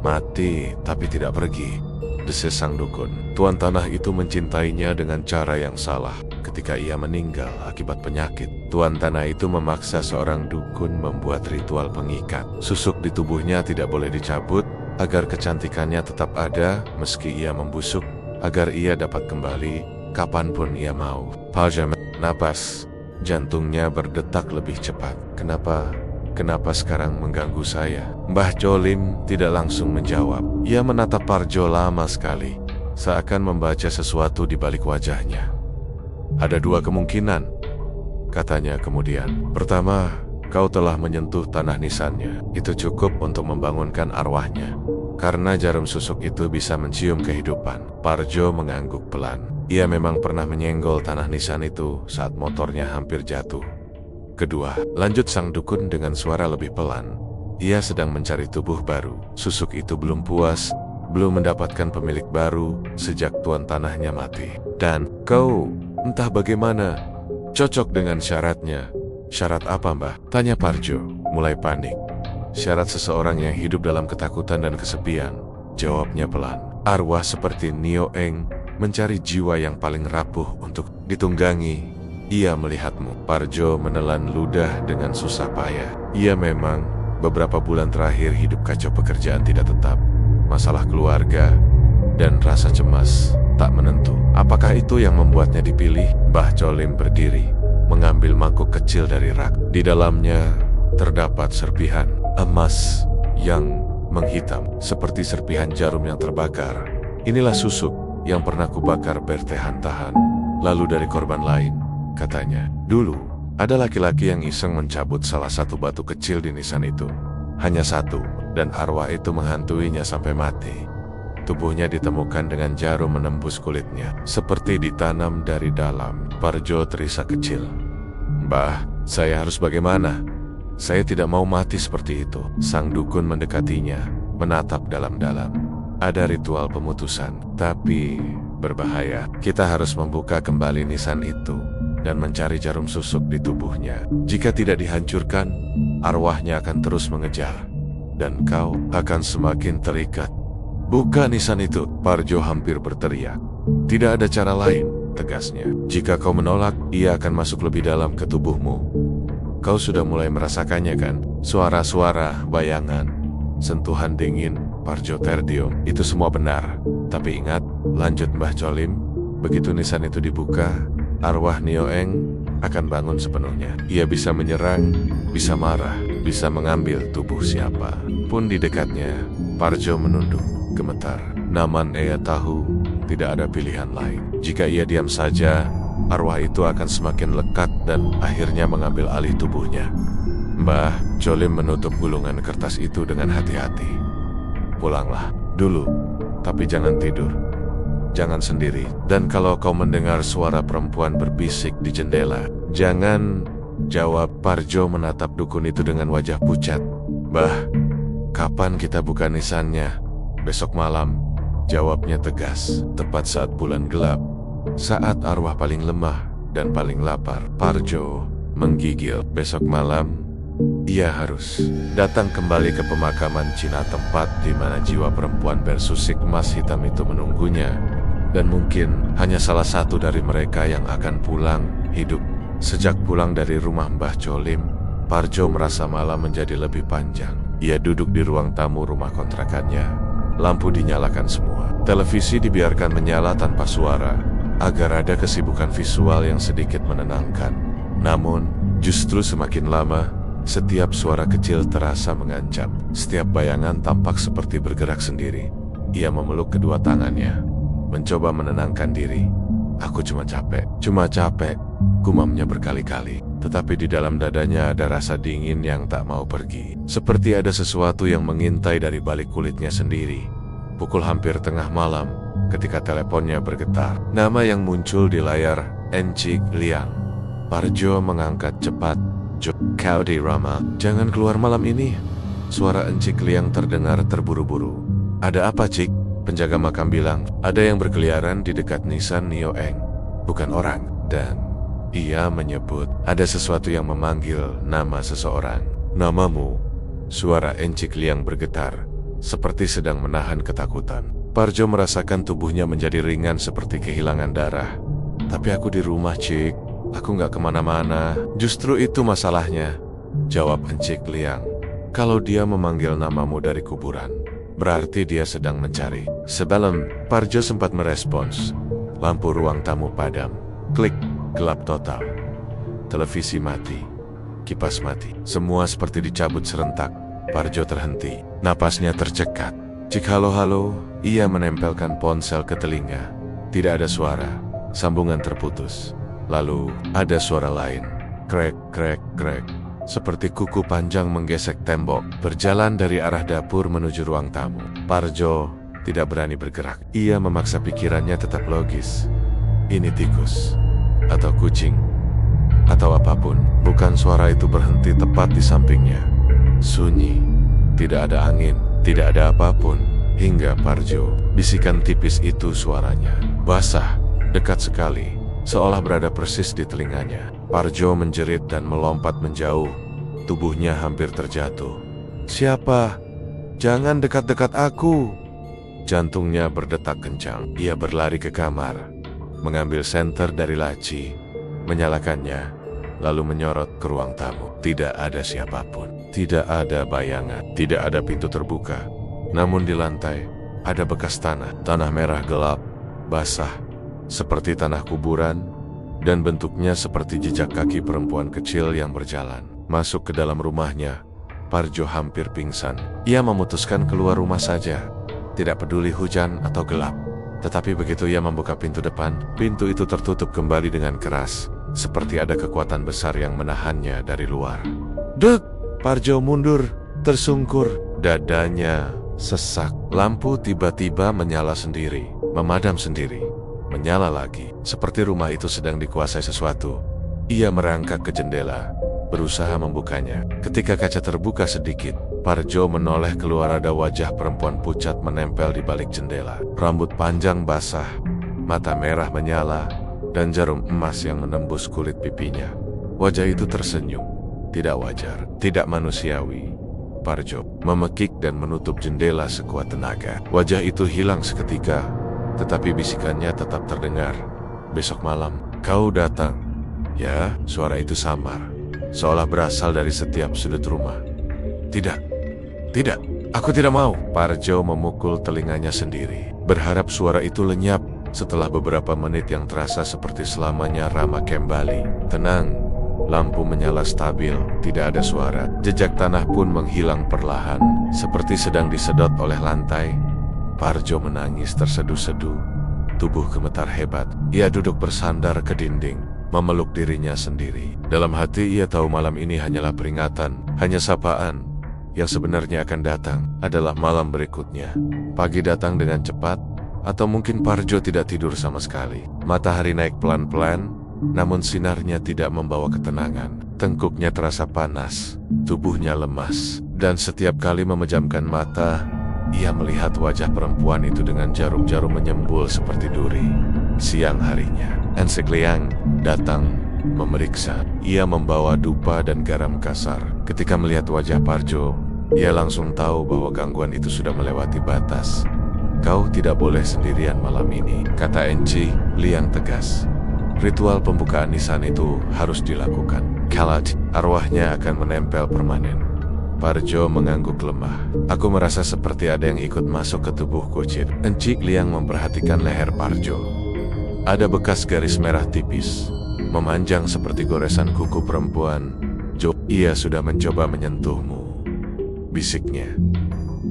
Mati, tapi tidak pergi, desis sang dukun. Tuan tanah itu mencintainya dengan cara yang salah. Ketika ia meninggal akibat penyakit, tuan tanah itu memaksa seorang dukun membuat ritual pengikat. Susuk di tubuhnya tidak boleh dicabut, agar kecantikannya tetap ada meski ia membusuk, agar ia dapat kembali kapanpun ia mau. Parjo napas, jantungnya berdetak lebih cepat. Kenapa sekarang mengganggu saya? Mbah Cholim tidak langsung menjawab. Ia menatap Parjo lama sekali, seakan membaca sesuatu di balik wajahnya. Ada dua kemungkinan, katanya kemudian. Pertama, kau telah menyentuh tanah nisannya. Itu cukup untuk membangunkan arwahnya, karena jarum susuk itu bisa mencium kehidupan. Parjo mengangguk pelan. Ia memang pernah menyenggol tanah nisan itu saat motornya hampir jatuh. Kedua, lanjut sang dukun dengan suara lebih pelan. Ia sedang mencari tubuh baru. Susuk itu belum puas, belum mendapatkan pemilik baru sejak tuan tanahnya mati. Dan kau, entah bagaimana, cocok dengan syaratnya. Syarat apa, Mbah? Tanya Parjo, mulai panik. Syarat seseorang yang hidup dalam ketakutan dan kesepian, jawabnya pelan. Arwah seperti Nio Eng mencari jiwa yang paling rapuh untuk ditunggangi. Ia melihatmu. Parjo menelan ludah dengan susah payah. Ia memang beberapa bulan terakhir hidup kacau, pekerjaan tidak tetap, masalah keluarga, dan rasa cemas tak menentu. Apakah itu yang membuatnya dipilih? Mbah Cholim berdiri, mengambil mangkuk kecil dari rak. Di dalamnya terdapat serpihan emas yang menghitam, seperti serpihan jarum yang terbakar. Inilah susuk yang pernah kubakar bertahan-tahan, lalu dari korban lain, katanya. Dulu, ada laki-laki yang iseng mencabut salah satu batu kecil di nisan itu. Hanya satu, dan arwah itu menghantuinya sampai mati. Tubuhnya ditemukan dengan jarum menembus kulitnya, seperti ditanam dari dalam. Parjo terisak kecil. Mbah, saya harus bagaimana? Saya tidak mau mati seperti itu. Sang dukun mendekatinya, menatap dalam-dalam. Ada ritual pemutusan, tapi berbahaya. Kita harus membuka kembali nisan itu dan mencari jarum susuk di tubuhnya. Jika tidak dihancurkan, arwahnya akan terus mengejar, dan kau akan semakin terikat. Buka nisan itu, Parjo hampir berteriak. Tidak ada cara lain, tegasnya. Jika kau menolak, ia akan masuk lebih dalam ke tubuhmu. Kau sudah mulai merasakannya kan? Suara-suara, bayangan, sentuhan dingin. Parjo terdiam. Itu semua benar. Tapi ingat, lanjut Mbah Cholim, begitu nisan itu dibuka, arwah Nio Eng akan bangun sepenuhnya. Ia bisa menyerang, bisa marah, bisa mengambil tubuh siapa pun di dekatnya. Parjo menunduk, gemetar. Namun ia tahu tidak ada pilihan lain. Jika ia diam saja, arwah itu akan semakin lekat dan akhirnya mengambil alih tubuhnya. Mbah Cholim menutup gulungan kertas itu dengan hati-hati. Pulanglah dulu, tapi jangan tidur. Jangan sendiri. Dan kalau kau mendengar suara perempuan berbisik di jendela, jangan jawab. Parjo menatap dukun itu dengan wajah pucat. Bah, kapan kita buka nisannya? Besok malam, jawabnya tegas. Tepat saat bulan gelap, saat arwah paling lemah dan paling lapar. Parjo menggigil. Besok malam, ia harus datang kembali ke pemakaman Cina, tempat di mana jiwa perempuan bersusik emas hitam itu menunggunya. Dan mungkin hanya salah satu dari mereka yang akan pulang hidup. Sejak pulang dari rumah Mbah Cholim, Parjo merasa malam menjadi lebih panjang. Ia duduk di ruang tamu rumah kontrakannya. Lampu dinyalakan semua. Televisi dibiarkan menyala tanpa suara, agar ada kesibukan visual yang sedikit menenangkan. Namun, justru semakin lama, setiap suara kecil terasa mengancam. Setiap bayangan tampak seperti bergerak sendiri. Ia memeluk kedua tangannya, mencoba menenangkan diri. Aku cuma capek, gumamnya berkali-kali. Tetapi di dalam dadanya ada rasa dingin yang tak mau pergi. Seperti ada sesuatu yang mengintai dari balik kulitnya sendiri. Pukul hampir tengah malam, ketika teleponnya bergetar. Nama yang muncul di layar, Encik Liang. Parjo mengangkat cepat. Jo, kau di Rama, jangan keluar malam ini. Suara Encik Liang terdengar terburu-buru. Ada apa, Cik? Penjaga makam bilang, ada yang berkeliaran di dekat Nisan Nioeng. Bukan orang, dan ia menyebut ada sesuatu yang memanggil nama seseorang. Namamu? Suara Encik Liang bergetar, seperti sedang menahan ketakutan. Parjo merasakan tubuhnya menjadi ringan seperti kehilangan darah. Tapi aku di rumah, Cik. Aku nggak kemana-mana. Justru itu masalahnya, jawab Encik Liang. Kalau dia memanggil namamu dari kuburan, berarti dia sedang mencari. Sebelum Parjo sempat merespons, lampu ruang tamu padam. Klik, gelap total. Televisi mati. Kipas mati. Semua seperti dicabut serentak. Parjo terhenti. Napasnya tercekat. Cik halo-halo, ia menempelkan ponsel ke telinga. Tidak ada suara. Sambungan terputus. Lalu, ada suara lain. Krek, krek, krek. Seperti kuku panjang menggesek tembok, berjalan dari arah dapur menuju ruang tamu. Parjo tidak berani bergerak. Ia memaksa pikirannya tetap logis. Ini tikus, atau kucing, atau apapun. Bukan suara itu berhenti tepat di sampingnya. Sunyi, tidak ada angin, tidak ada apapun. Hingga Parjo, bisikan tipis itu suaranya. Basah, dekat sekali. Seolah berada persis di telinganya. Parjo menjerit dan melompat menjauh. Tubuhnya hampir terjatuh. Siapa? Jangan dekat-dekat aku. Jantungnya berdetak kencang. Ia berlari ke kamar, mengambil senter dari laci, menyalakannya, lalu menyorot ke ruang tamu. Tidak ada siapapun. Tidak ada bayangan. Tidak ada pintu terbuka. Namun di lantai, ada bekas tanah. Tanah merah gelap, basah, seperti tanah kuburan, dan bentuknya seperti jejak kaki perempuan kecil yang berjalan. Masuk ke dalam rumahnya, Parjo hampir pingsan. Ia memutuskan keluar rumah saja, tidak peduli hujan atau gelap. Tetapi begitu ia membuka pintu depan, pintu itu tertutup kembali dengan keras, seperti ada kekuatan besar yang menahannya dari luar. Dek! Parjo mundur, tersungkur, dadanya sesak. Lampu tiba-tiba menyala sendiri, memadam sendiri. Menyala lagi, seperti rumah itu sedang dikuasai sesuatu. Ia merangkak ke jendela, berusaha membukanya. Ketika kaca terbuka sedikit, Parjo menoleh keluar. Ada wajah perempuan pucat menempel di balik jendela. Rambut panjang basah, mata merah menyala, dan jarum emas yang menembus kulit pipinya. Wajah itu tersenyum, tidak wajar, tidak manusiawi. Parjo memekik dan menutup jendela sekuat tenaga. Wajah itu hilang seketika, tetapi bisikannya tetap terdengar. Besok malam, kau datang. Ya, suara itu samar, seolah berasal dari setiap sudut rumah. Tidak, tidak, aku tidak mau. Parjo memukul telinganya sendiri, berharap suara itu lenyap. Setelah beberapa menit yang terasa seperti selamanya, Rama kembali. Tenang, lampu menyala stabil, tidak ada suara. Jejak tanah pun menghilang perlahan, seperti sedang disedot oleh lantai. Parjo menangis terseduh-seduh, tubuh gemetar hebat. Ia duduk bersandar ke dinding, memeluk dirinya sendiri. Dalam hati ia tahu malam ini hanyalah peringatan, hanya sapaan. Yang sebenarnya akan datang adalah malam berikutnya. Pagi datang dengan cepat, atau mungkin Parjo tidak tidur sama sekali. Matahari naik pelan-pelan, namun sinarnya tidak membawa ketenangan. Tengkuknya terasa panas, tubuhnya lemas, dan setiap kali memejamkan mata, ia melihat wajah perempuan itu dengan jarum-jarum menyembul seperti duri. Siang harinya, Encik Liang datang memeriksa. Ia membawa dupa dan garam kasar. Ketika melihat wajah Parjo, ia langsung tahu bahwa gangguan itu sudah melewati batas. Kau tidak boleh sendirian malam ini, kata Encik Liang tegas. Ritual pembukaan nisan itu harus dilakukan. Kalau arwahnya akan menempel permanen. Parjo mengangguk lemah. Aku merasa seperti ada yang ikut masuk ke tubuh kucing. Encik Liang memperhatikan leher Parjo. Ada bekas garis merah tipis, memanjang seperti goresan kuku perempuan. Jo, ia sudah mencoba menyentuhmu, bisiknya.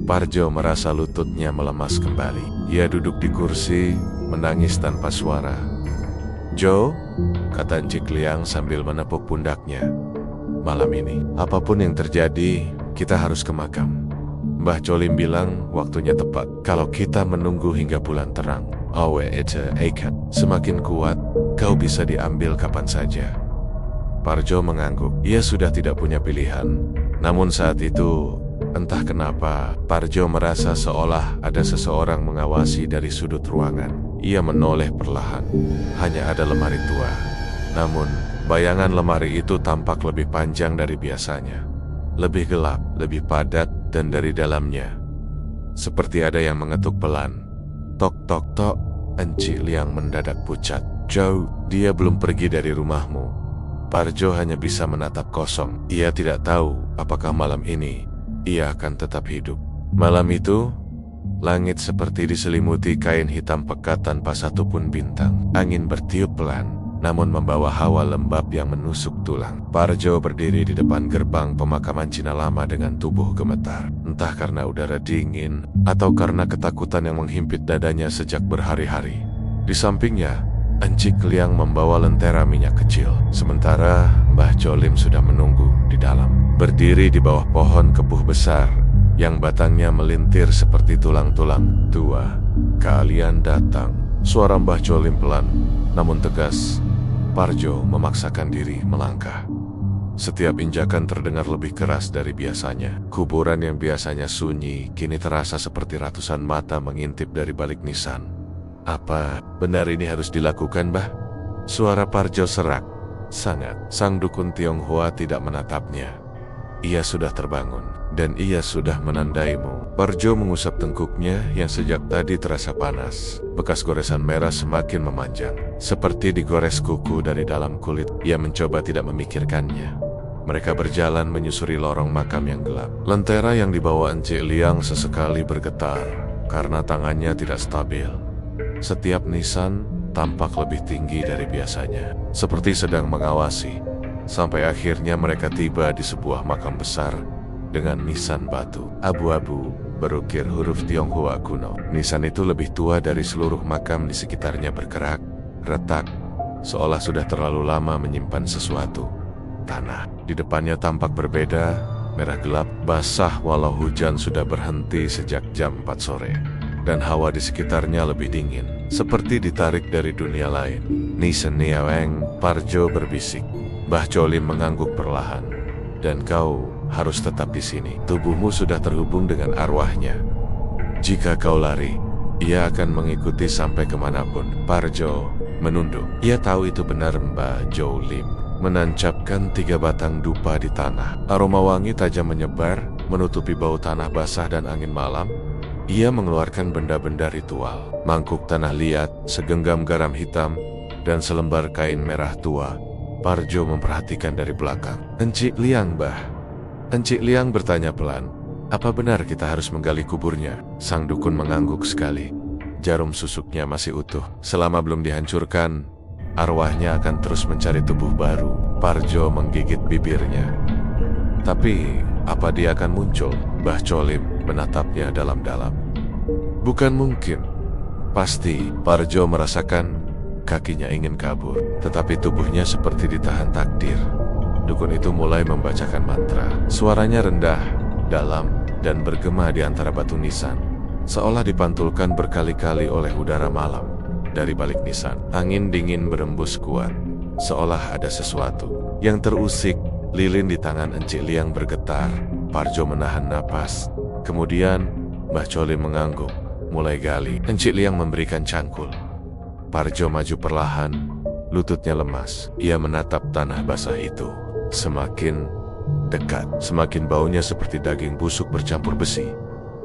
Parjo merasa lututnya melemas kembali. Ia duduk di kursi, menangis tanpa suara. Jo, kata Encik Liang sambil menepuk pundaknya. Malam ini, apapun yang terjadi, kita harus ke makam. Mbah Colim bilang waktunya tepat. Kalau kita menunggu hingga bulan terang, awe itu ekat semakin kuat, kau bisa diambil kapan saja. Parjo mengangguk. Ia sudah tidak punya pilihan. Namun saat itu, entah kenapa, Parjo merasa seolah ada seseorang mengawasi dari sudut ruangan. Ia menoleh perlahan. Hanya ada lemari tua. Namun, bayangan lemari itu tampak lebih panjang dari biasanya. Lebih gelap, lebih padat, dan dari dalamnya seperti ada yang mengetuk pelan. Tok tok tok. Encik Liang mendadak pucat. Jauh, dia belum pergi dari rumahmu. Parjo hanya bisa menatap kosong. Ia tidak tahu apakah malam ini ia akan tetap hidup. Malam itu, langit seperti diselimuti kain hitam pekat tanpa satupun bintang. Angin bertiup pelan, namun membawa hawa lembab yang menusuk tulang. Parjo berdiri di depan gerbang pemakaman Cina lama dengan tubuh gemetar. Entah karena udara dingin, atau karena ketakutan yang menghimpit dadanya sejak berhari-hari. Di sampingnya, Encik Liang membawa lentera minyak kecil. Sementara Mbah Jolim sudah menunggu di dalam. Berdiri di bawah pohon kepuh besar, yang batangnya melintir seperti tulang-tulang. Tua, kalian datang. Suara Mbah Jolim pelan, namun tegas. Parjo memaksakan diri melangkah. Setiap injakan terdengar lebih keras dari biasanya. Kuburan yang biasanya sunyi, kini terasa seperti ratusan mata mengintip dari balik nisan. Apa benar ini harus dilakukan, Mbah? Suara Parjo serak. Sangat. Sang dukun Tionghoa tidak menatapnya. Ia sudah terbangun, dan ia sudah menandaimu. Parjo mengusap tengkuknya yang sejak tadi terasa panas. Bekas goresan merah semakin memanjang, seperti digores kuku dari dalam kulit. Ia mencoba tidak memikirkannya. Mereka berjalan menyusuri lorong makam yang gelap. Lentera yang dibawa Encik Liang sesekali bergetar, karena tangannya tidak stabil. Setiap nisan tampak lebih tinggi dari biasanya, seperti sedang mengawasi. Sampai akhirnya mereka tiba di sebuah makam besar dengan nisan batu abu-abu berukir huruf Tionghoa kuno. Nisan itu lebih tua dari seluruh makam di sekitarnya, bergerak, retak, seolah sudah terlalu lama menyimpan sesuatu. Tanah di depannya tampak berbeda, merah gelap, basah walau hujan sudah berhenti sejak jam 4 sore. Dan hawa di sekitarnya lebih dingin, seperti ditarik dari dunia lain. Nisan Niaweng, Parjo berbisik. Mbah Jolim mengangguk perlahan. Dan kau harus tetap di sini. Tubuhmu sudah terhubung dengan arwahnya. Jika kau lari, ia akan mengikuti sampai kemanapun. Parjo menunduk. Ia tahu itu benar. Mbah Jolim menancapkan 3 batang dupa di tanah. Aroma wangi tajam menyebar, menutupi bau tanah basah dan angin malam. Ia mengeluarkan benda-benda ritual. Mangkuk tanah liat, segenggam garam hitam, dan selembar kain merah tua. Parjo memperhatikan dari belakang. Encik Liang, Mbah. Encik Liang bertanya pelan. Apa benar kita harus menggali kuburnya? Sang dukun mengangguk sekali. Jarum susuknya masih utuh. Selama belum dihancurkan, arwahnya akan terus mencari tubuh baru. Parjo menggigit bibirnya. Tapi, apa dia akan muncul? Mbah Jolim menatapnya dalam-dalam. Bukan mungkin. Pasti. Parjo merasakan kakinya ingin kabur, tetapi tubuhnya seperti ditahan takdir. Dukun itu mulai membacakan mantra. Suaranya rendah, dalam, dan bergema di antara batu nisan, seolah dipantulkan berkali-kali oleh udara malam. Dari balik nisan, angin dingin berembus kuat, seolah ada sesuatu yang terusik. Lilin di tangan Encik Liang bergetar. Parjo menahan napas. Kemudian, Mbah Jolim mengangguk, mulai gali. Encik Liang memberikan cangkul. Parjo maju perlahan, lututnya lemas. Ia menatap tanah basah itu. Semakin dekat, semakin baunya seperti daging busuk bercampur besi.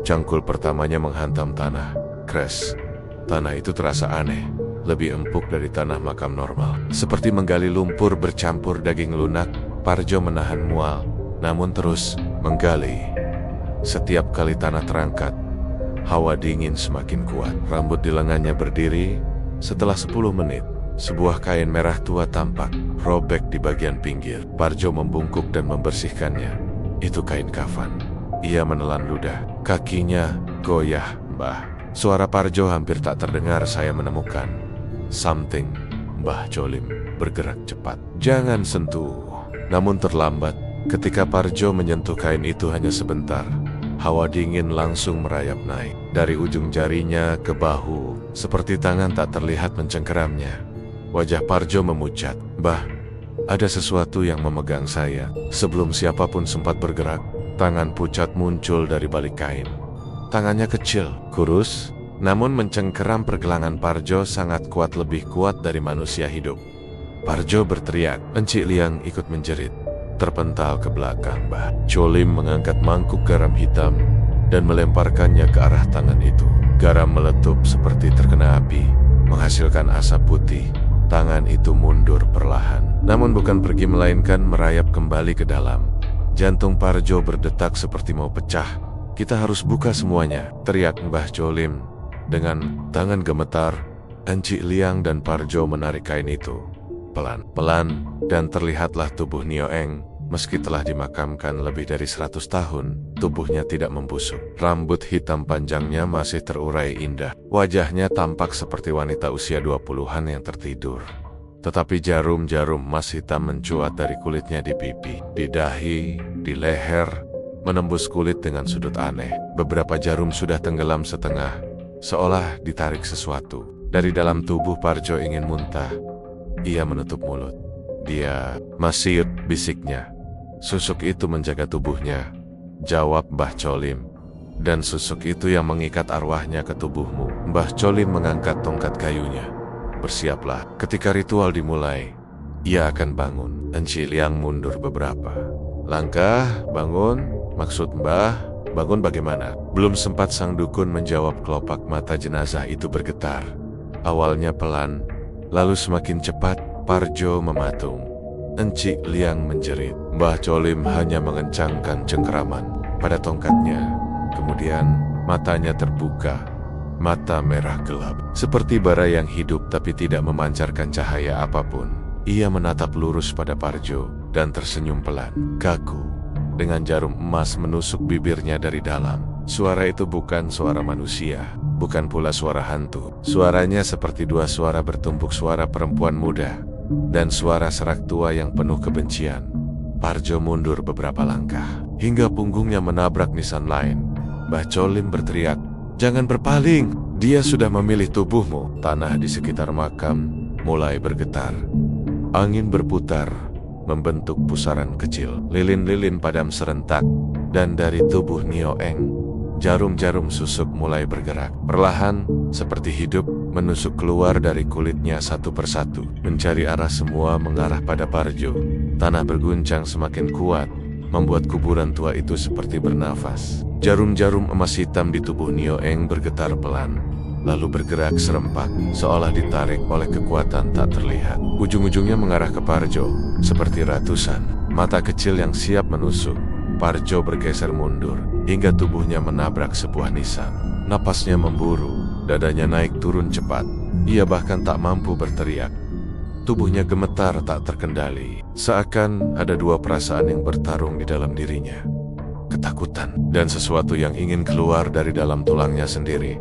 Cangkul pertamanya menghantam tanah. Kres. Tanah itu terasa aneh, lebih empuk dari tanah makam normal. Seperti menggali lumpur bercampur daging lunak. Parjo menahan mual, namun terus menggali. Setiap kali tanah terangkat, hawa dingin semakin kuat. Rambut di lengannya berdiri. Setelah 10 menit, sebuah kain merah tua tampak, robek di bagian pinggir. Parjo membungkuk dan membersihkannya. Itu kain kafan. Ia menelan ludah. Kakinya goyah, Mbah. Suara Parjo hampir tak terdengar. Saya menemukan something. Mbah Jolim bergerak cepat. Jangan sentuh. Namun terlambat. Ketika Parjo menyentuh kain itu hanya sebentar, hawa dingin langsung merayap naik. Dari ujung jarinya ke bahu, seperti tangan tak terlihat mencengkeramnya. Wajah Parjo memucat. Mbah, Ada sesuatu yang memegang saya. Sebelum siapapun sempat bergerak, tangan pucat muncul dari balik kain. Tangannya kecil, kurus, namun mencengkeram pergelangan Parjo sangat kuat, lebih kuat dari manusia hidup. Parjo berteriak, Encik Liang ikut menjerit. Terpental ke belakang, Mbah Cholim mengangkat mangkuk garam hitam dan melemparkannya ke arah tangan itu. Garam meletup seperti terkena api, menghasilkan asap putih. Tangan itu mundur perlahan, namun bukan pergi melainkan merayap kembali ke dalam. Jantung Parjo berdetak seperti mau pecah. Kita harus buka semuanya, teriak Mbah Cholim. Dengan tangan gemetar, Encik Liang dan Parjo menarik kain itu. Pelan-pelan, dan terlihatlah tubuh Nio Eng. Meski telah dimakamkan lebih dari 100 tahun, tubuhnya tidak membusuk. Rambut hitam panjangnya masih terurai indah. Wajahnya tampak seperti wanita usia 20-an yang tertidur. Tetapi jarum-jarum emas hitam mencuat dari kulitnya di pipi, di dahi, di leher, menembus kulit dengan sudut aneh. Beberapa jarum sudah tenggelam setengah, seolah ditarik sesuatu. Dari dalam tubuh Parjo ingin muntah. Ia menutup mulut. Dia masih, bisiknya. Susuk itu menjaga tubuhnya, jawab Mbah Cholim. Dan susuk itu yang mengikat arwahnya ke tubuhmu. Mbah Cholim mengangkat tongkat kayunya. Bersiaplah, ketika ritual dimulai, ia akan bangun. Encik Liang mundur beberapa langkah. Bangun? Maksud Mbah, bangun bagaimana? Belum sempat sang dukun menjawab, kelopak mata jenazah itu bergetar. Awalnya pelan, lalu semakin cepat. Parjo mematung. Encik Liang menjerit. Mbah Cholim hanya mengencangkan cengkeraman pada tongkatnya. Kemudian matanya terbuka. Mata merah gelap, seperti bara yang hidup tapi tidak memancarkan cahaya apapun. Ia menatap lurus pada Parjo dan tersenyum pelan, kaku. Dengan jarum emas menusuk bibirnya dari dalam. Suara itu bukan suara manusia, bukan pula suara hantu. Suaranya seperti dua suara bertumpuk, suara perempuan muda dan suara serak tua yang penuh kebencian. Parjo mundur beberapa langkah, hingga punggungnya menabrak nisan lain. Mbah Cholim berteriak, jangan berpaling, dia sudah memilih tubuhmu. Tanah di sekitar makam mulai bergetar. Angin berputar, membentuk pusaran kecil. Lilin-lilin padam serentak, dan dari tubuh Nio Eng, jarum-jarum susuk mulai bergerak. Perlahan, seperti hidup, menusuk keluar dari kulitnya satu persatu. Mencari arah, semua mengarah pada Parjo. Tanah berguncang semakin kuat, membuat kuburan tua itu seperti bernafas. Jarum-jarum emas hitam di tubuh Nio Eng bergetar pelan, lalu bergerak serempak, seolah ditarik oleh kekuatan tak terlihat. Ujung-ujungnya mengarah ke Parjo, seperti ratusan mata kecil yang siap menusuk. Parjo bergeser mundur, hingga tubuhnya menabrak sebuah nisan. Napasnya memburu, dadanya naik turun cepat. Ia bahkan tak mampu berteriak. Tubuhnya gemetar tak terkendali, seakan ada dua perasaan yang bertarung di dalam dirinya. Ketakutan, dan sesuatu yang ingin keluar dari dalam tulangnya sendiri.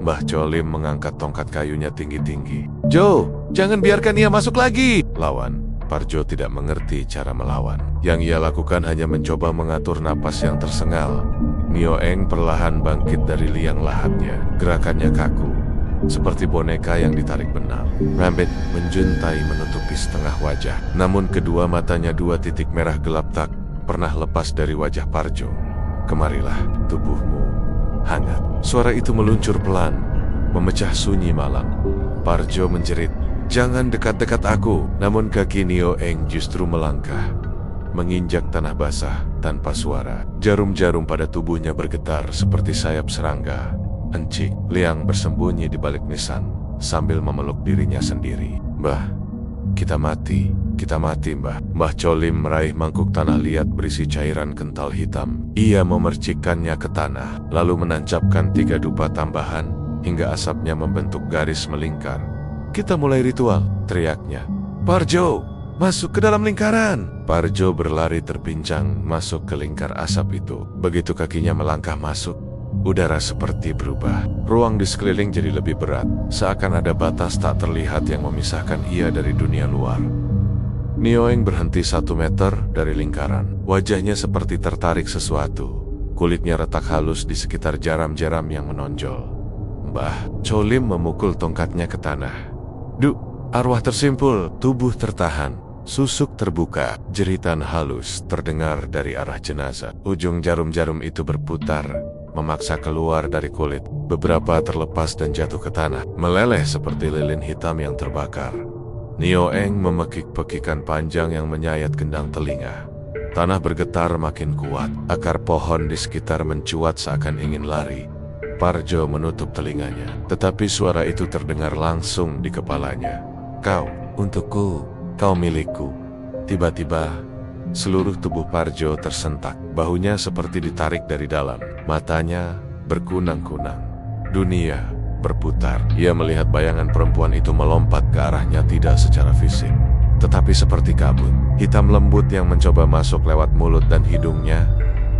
Mbah Cholim mengangkat tongkat kayunya tinggi-tinggi. Jo, jangan biarkan ia masuk lagi! Lawan. Parjo tidak mengerti cara melawan. Yang ia lakukan hanya mencoba mengatur napas yang tersengal. Nio Eng perlahan bangkit dari liang lahatnya. Gerakannya kaku, seperti boneka yang ditarik benang. Rambut menjuntai menutupi setengah wajah. Namun kedua matanya, dua titik merah gelap, tak pernah lepas dari wajah Parjo. Kemarilah, tubuhmu hangat. Suara itu meluncur pelan, memecah sunyi malam. Parjo menjerit, jangan dekat-dekat aku. Namun kaki Nio Eng justru melangkah, menginjak tanah basah tanpa suara. Jarum-jarum pada tubuhnya bergetar seperti sayap serangga. Encik Liang bersembunyi di balik nisan sambil memeluk dirinya sendiri. Mbah, kita mati, Mbah. Mbah Cholim meraih mangkuk tanah liat berisi cairan kental hitam. Ia memercikkannya ke tanah, lalu menancapkan 3 dupa tambahan hingga asapnya membentuk garis melingkar. Kita mulai ritual, teriaknya. Parjo, masuk ke dalam lingkaran. Parjo berlari terpincang masuk ke lingkar asap itu. Begitu kakinya melangkah masuk, udara seperti berubah. Ruang di sekeliling jadi lebih berat, seakan ada batas tak terlihat yang memisahkan ia dari dunia luar. Nio Eng berhenti 1 meter dari lingkaran. Wajahnya seperti tertarik sesuatu. Kulitnya retak halus di sekitar jaram-jaram yang menonjol. Mbah Cholim memukul tongkatnya ke tanah. Arwah tersimpul, tubuh tertahan. Susuk terbuka, jeritan halus terdengar dari arah jenazah. Ujung jarum-jarum itu berputar, memaksa keluar dari kulit. Beberapa terlepas dan jatuh ke tanah, meleleh seperti lilin hitam yang terbakar. Nio Eng memekik-pekikan panjang yang menyayat gendang telinga. Tanah bergetar makin kuat, akar pohon di sekitar mencuat seakan ingin lari. Parjo menutup telinganya, tetapi suara itu terdengar langsung di kepalanya. Kau, untukku. Kau milikku. Tiba-tiba, seluruh tubuh Parjo tersentak. Bahunya seperti ditarik dari dalam. Matanya berkunang-kunang. Dunia berputar. Ia melihat bayangan perempuan itu melompat ke arahnya tidak secara fisik, tetapi seperti kabut. Hitam lembut yang mencoba masuk lewat mulut dan hidungnya.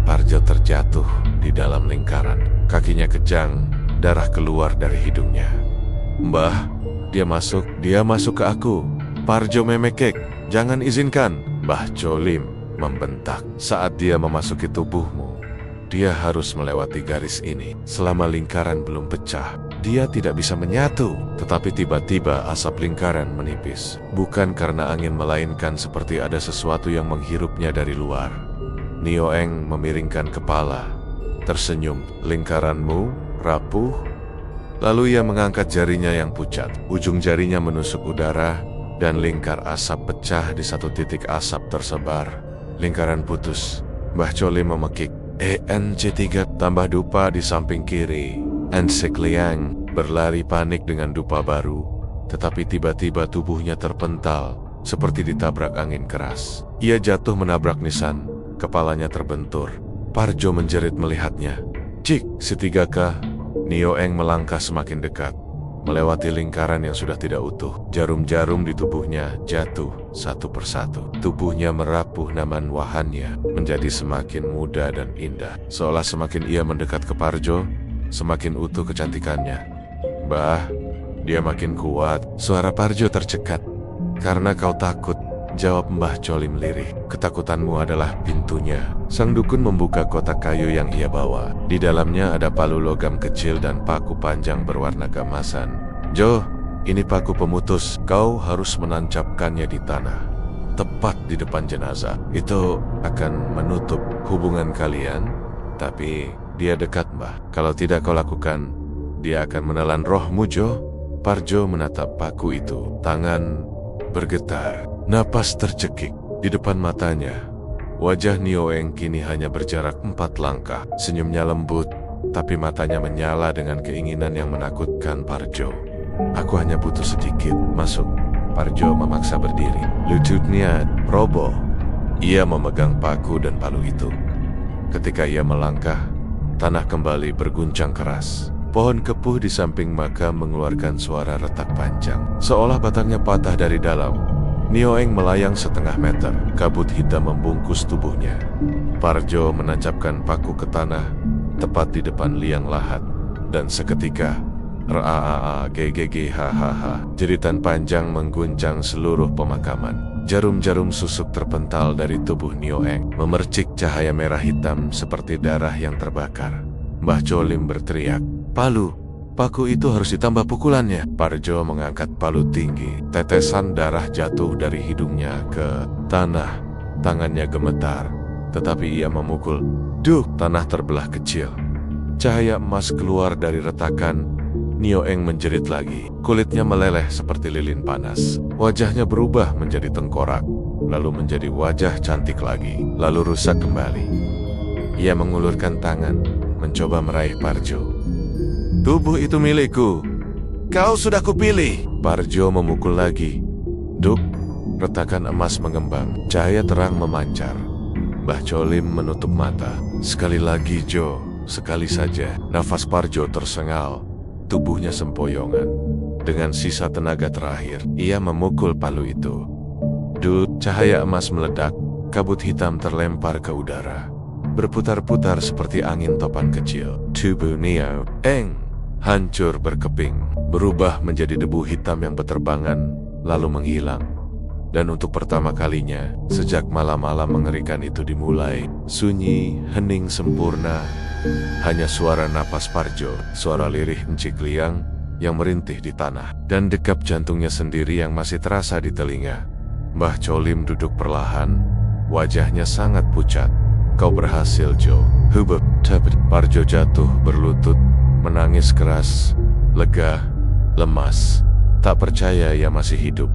Parjo terjatuh di dalam lingkaran. Kakinya kejang, darah keluar dari hidungnya. Mbah, dia masuk ke aku. Parjo memekek, jangan izinkan. Mbah Cholim membentak. Saat dia memasuki tubuhmu, dia harus melewati garis ini. Selama lingkaran belum pecah, dia tidak bisa menyatu. Tetapi tiba-tiba asap lingkaran menipis. Bukan karena angin, melainkan seperti ada sesuatu yang menghirupnya dari luar. Nio Eng memiringkan kepala, tersenyum. Lingkaranmu rapuh? Lalu ia mengangkat jarinya yang pucat. Ujung jarinya menusuk udara, dan lingkar asap pecah di satu titik. Asap tersebar, lingkaran putus. Mbah Cholim memekik. ENC3 tambah dupa di samping kiri. Ensik Liang berlari panik dengan dupa baru, tetapi tiba-tiba tubuhnya terpental seperti ditabrak angin keras. Ia jatuh menabrak nisan, kepalanya terbentur. Parjo menjerit melihatnya. Cik, si 3K. Nio Eng melangkah semakin dekat, melewati lingkaran yang sudah tidak utuh. Jarum-jarum di tubuhnya jatuh satu persatu. Tubuhnya merapuh, namun wahannya menjadi semakin muda dan indah. Seolah semakin ia mendekat ke Parjo, semakin utuh kecantikannya. Bah, dia makin kuat. Suara Parjo tercekat. Karena kau takut, jawab Mbah Cholim lirih. Ketakutanmu adalah pintunya. Sang dukun membuka kotak kayu yang ia bawa. Di dalamnya ada palu logam kecil dan paku panjang berwarna keemasan. Jo, ini paku pemutus. Kau harus menancapkannya di tanah, tepat di depan jenazah. Itu akan menutup hubungan kalian. Tapi dia dekat, Mbah. Kalau tidak kau lakukan, dia akan menelan rohmu, Jo. Parjo menatap paku itu. Tangan bergetar. Napas tercekik di depan matanya. Wajah Nio Eng kini hanya berjarak 4 langkah. Senyumnya lembut, tapi matanya menyala dengan keinginan yang menakutkan Parjo. Aku hanya butuh sedikit. Masuk. Parjo memaksa berdiri. Lututnya roboh. Ia memegang paku dan palu itu. Ketika ia melangkah, tanah kembali berguncang keras. Pohon kepuh di samping makam mengeluarkan suara retak panjang, seolah batangnya patah dari dalam. Nio Eng melayang setengah meter. Kabut hitam membungkus tubuhnya. Parjo menancapkan paku ke tanah, tepat di depan liang lahat. Dan seketika, RAAAGGGHHH, jeritan panjang mengguncang seluruh pemakaman. Jarum-jarum susuk terpental dari tubuh Nio Eng, memercik cahaya merah hitam seperti darah yang terbakar. Mbah Cholim berteriak, "Palu! Paku itu harus ditambah pukulannya." Parjo mengangkat palu tinggi. Tetesan darah jatuh dari hidungnya ke tanah. Tangannya gemetar, tetapi ia memukul. Duh, tanah terbelah kecil. Cahaya emas keluar dari retakan. Nio Eng menjerit lagi. Kulitnya meleleh seperti lilin panas. Wajahnya berubah menjadi tengkorak, lalu menjadi wajah cantik lagi, lalu rusak kembali. Ia mengulurkan tangan, mencoba meraih Parjo. Tubuh itu milikku. Kau sudah kupilih. Parjo memukul lagi. Duk, retakan emas mengembang. Cahaya terang memancar. Mbah Cholim menutup mata. Sekali lagi, Jo. Sekali saja. Nafas Parjo tersengal. Tubuhnya sempoyongan. Dengan sisa tenaga terakhir, ia memukul palu itu. Dut, cahaya emas meledak. Kabut hitam terlempar ke udara, berputar-putar seperti angin topan kecil. Tubuh Nio Eng hancur berkeping, berubah menjadi debu hitam yang berterbangan, lalu menghilang. Dan untuk pertama kalinya, sejak malam-malam mengerikan itu dimulai, sunyi, hening sempurna. Hanya suara napas Parjo, suara lirih Encik Liang yang merintih di tanah, dan dekap jantungnya sendiri yang masih terasa di telinga. Mbah Cholim duduk perlahan, wajahnya sangat pucat. Kau berhasil, Jo. Hubert. Parjo jatuh berlutut, menangis keras, lega, lemas. Tak percaya ia masih hidup.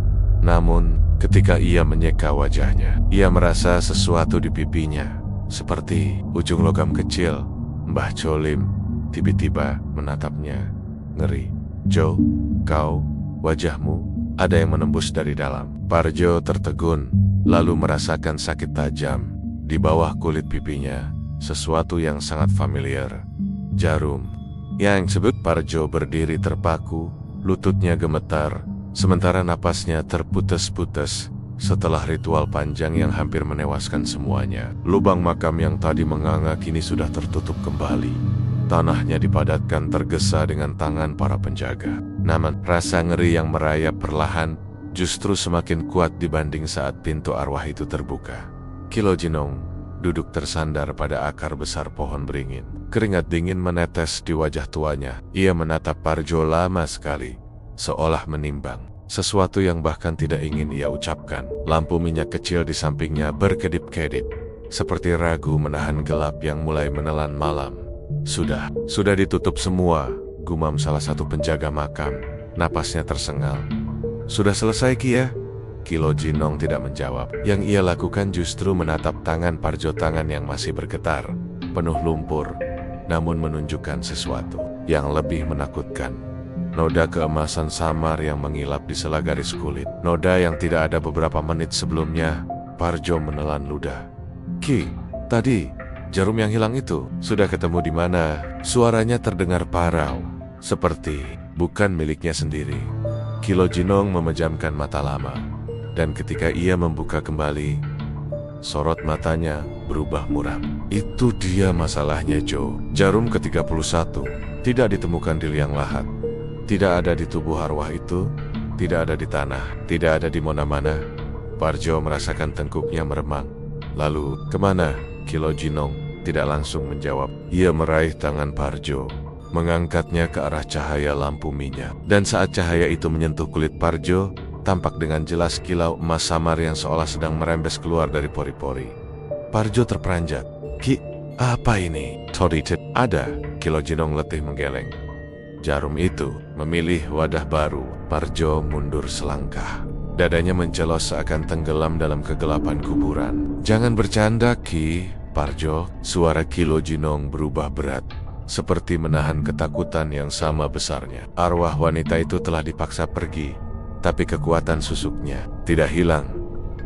Namun, ketika ia menyeka wajahnya, ia merasa sesuatu di pipinya, seperti ujung logam kecil. Mbah Cholim tiba-tiba menatapnya, ngeri. Jo, kau, wajahmu, ada yang menembus dari dalam. Parjo tertegun, lalu merasakan sakit tajam di bawah kulit pipinya, sesuatu yang sangat familiar. Jarum. Yang sebut. Parjo berdiri terpaku, lututnya gemetar, sementara napasnya terputus-putus setelah ritual panjang yang hampir menewaskan semuanya. Lubang makam yang tadi menganga kini sudah tertutup kembali. Tanahnya dipadatkan tergesa dengan tangan para penjaga. Namun, rasa ngeri yang merayap perlahan justru semakin kuat dibanding saat pintu arwah itu terbuka. Kilo Jinong duduk tersandar pada akar besar pohon beringin. Keringat dingin menetes di wajah tuanya. Ia menatap Parjo lama sekali, seolah menimbang sesuatu yang bahkan tidak ingin ia ucapkan. Lampu minyak kecil di sampingnya berkedip-kedip, seperti ragu menahan gelap yang mulai menelan malam. Sudah ditutup semua, gumam salah satu penjaga makam. Napasnya tersengal. Sudah selesai, Ki ya? Kilo Jinong tidak menjawab. Yang ia lakukan justru menatap tangan Parjo, tangan yang masih bergetar, penuh lumpur, namun menunjukkan sesuatu yang lebih menakutkan. Noda keemasan samar yang mengilap di sela garis kulit. Noda yang tidak ada beberapa menit sebelumnya. Parjo menelan ludah. Ki, tadi jarum yang hilang itu sudah ketemu di mana? Suaranya terdengar parau, seperti bukan miliknya sendiri. Kilo Jinong memejamkan mata lama, dan ketika ia membuka kembali, sorot matanya berubah muram. Itu dia masalahnya, Jo. Jarum ke-31 tidak ditemukan di liang lahat. Tidak ada di tubuh arwah itu, tidak ada di tanah, tidak ada di mana-mana. Parjo merasakan tengkuknya meremang. Lalu, kemana? Kilo Jinong tidak langsung menjawab. Ia meraih tangan Parjo, mengangkatnya ke arah cahaya lampu minyak. Dan saat cahaya itu menyentuh kulit Parjo, tampak dengan jelas kilau emas samar yang seolah sedang merembes keluar dari pori-pori. Parjo terperanjat. Ki, apa ini? Ada. Kilo Jinong letih menggeleng. Jarum itu memilih wadah baru. Parjo mundur selangkah. Dadanya mencelos seakan tenggelam dalam kegelapan kuburan. Jangan bercanda, Ki. Parjo. Suara Kilo Jinong berubah berat, seperti menahan ketakutan yang sama besarnya. Arwah wanita itu telah dipaksa pergi, tapi kekuatan susuknya tidak hilang.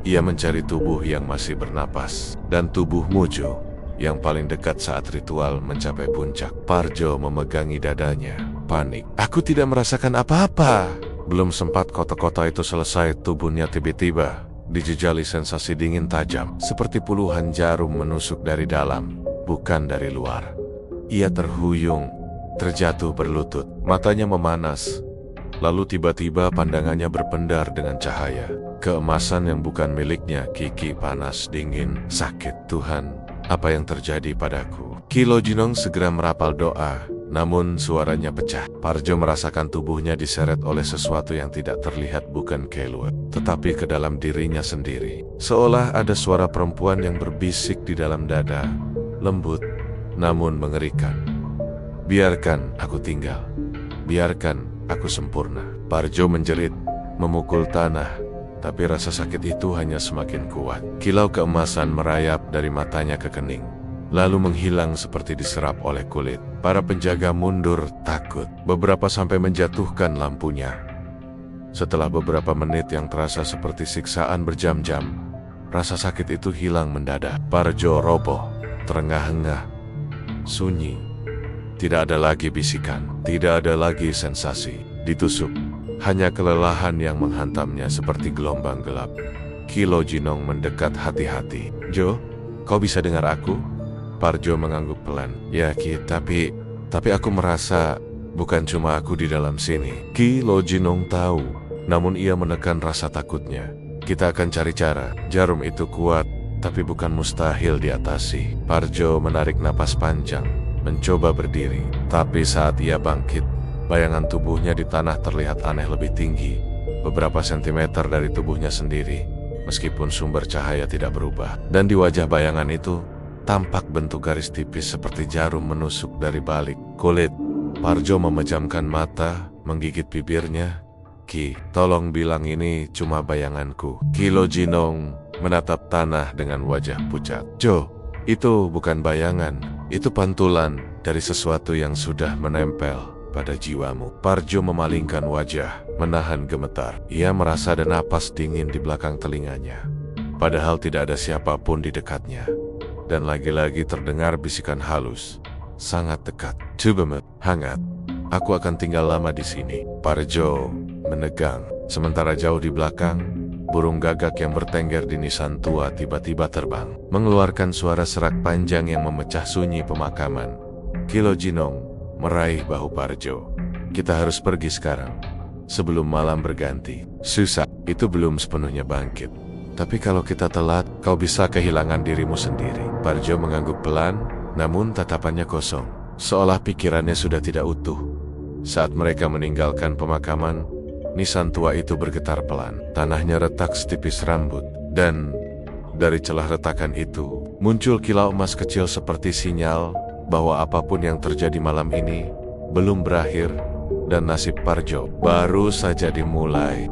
Ia mencari tubuh yang masih bernapas, dan tubuhmu, Jo, yang paling dekat saat ritual mencapai puncak. Parjo memegangi dadanya, panik. Aku tidak merasakan apa-apa. Belum sempat kota-kota itu selesai, tubuhnya tiba-tiba dijejali sensasi dingin tajam, seperti puluhan jarum menusuk dari dalam, bukan dari luar. Ia terhuyung, terjatuh berlutut, matanya memanas. Lalu tiba-tiba pandangannya berpendar dengan cahaya. Keemasan yang bukan miliknya. Kiki panas, dingin, sakit. Tuhan, apa yang terjadi padaku? Kilo Jinong segera merapal doa, namun suaranya pecah. Parjo merasakan tubuhnya diseret oleh sesuatu yang tidak terlihat, bukan keluar, tetapi ke dalam dirinya sendiri. Seolah ada suara perempuan yang berbisik di dalam dada, lembut namun mengerikan. Biarkan aku tinggal. Biarkan aku sempurna. Parjo menjerit, memukul tanah, tapi rasa sakit itu hanya semakin kuat. Kilau keemasan merayap dari matanya ke kening, lalu menghilang seperti diserap oleh kulit. Para penjaga mundur takut, beberapa sampai menjatuhkan lampunya. Setelah beberapa menit yang terasa seperti siksaan berjam-jam, rasa sakit itu hilang mendadak. Parjo roboh, terengah-engah, sunyi. Tidak ada lagi bisikan, tidak ada lagi sensasi ditusuk, hanya kelelahan yang menghantamnya seperti gelombang gelap. Kilo Jinong mendekat hati-hati. Jo, kau bisa dengar aku? Parjo mengangguk pelan. Ya, Ki, tapi aku merasa bukan cuma aku di dalam sini. Kilo Jinong tahu, namun ia menekan rasa takutnya. Kita akan cari cara. Jarum itu kuat, tapi bukan mustahil diatasi. Parjo menarik napas panjang, mencoba berdiri. Tapi saat ia bangkit, bayangan tubuhnya di tanah terlihat aneh lebih tinggi, beberapa sentimeter dari tubuhnya sendiri. meskipun sumber cahaya tidak berubah. Dan di wajah bayangan itu, tampak bentuk garis tipis seperti jarum menusuk dari balik kulit. Parjo memejamkan mata, menggigit bibirnya. Ki, tolong bilang ini cuma bayanganku. Kilo Jinong menatap tanah dengan wajah pucat. Jo, itu bukan bayangan, itu pantulan dari sesuatu yang sudah menempel pada jiwamu. Parjo memalingkan wajah, menahan gemetar. Ia merasa ada napas dingin di belakang telinganya. Padahal tidak ada siapapun di dekatnya. Dan lagi-lagi terdengar bisikan halus, sangat dekat. Cubemet, hangat. Aku akan tinggal lama di sini. Parjo menegang. Sementara jauh di belakang, burung gagak yang bertengger di nisan tua tiba-tiba terbang, mengeluarkan suara serak panjang yang memecah sunyi pemakaman. Kilo Jinong meraih bahu Parjo. Kita harus pergi sekarang, sebelum malam berganti. Susah, itu belum sepenuhnya bangkit. Tapi kalau kita telat, kau bisa kehilangan dirimu sendiri. Parjo mengangguk pelan, namun tatapannya kosong, seolah pikirannya sudah tidak utuh. Saat mereka meninggalkan pemakaman, nisan tua itu bergetar pelan. Tanahnya retak setipis rambut, dan dari celah retakan itu, muncul kilau emas kecil seperti sinyal bahwa apapun yang terjadi malam ini belum berakhir dan nasib Parjo baru saja dimulai.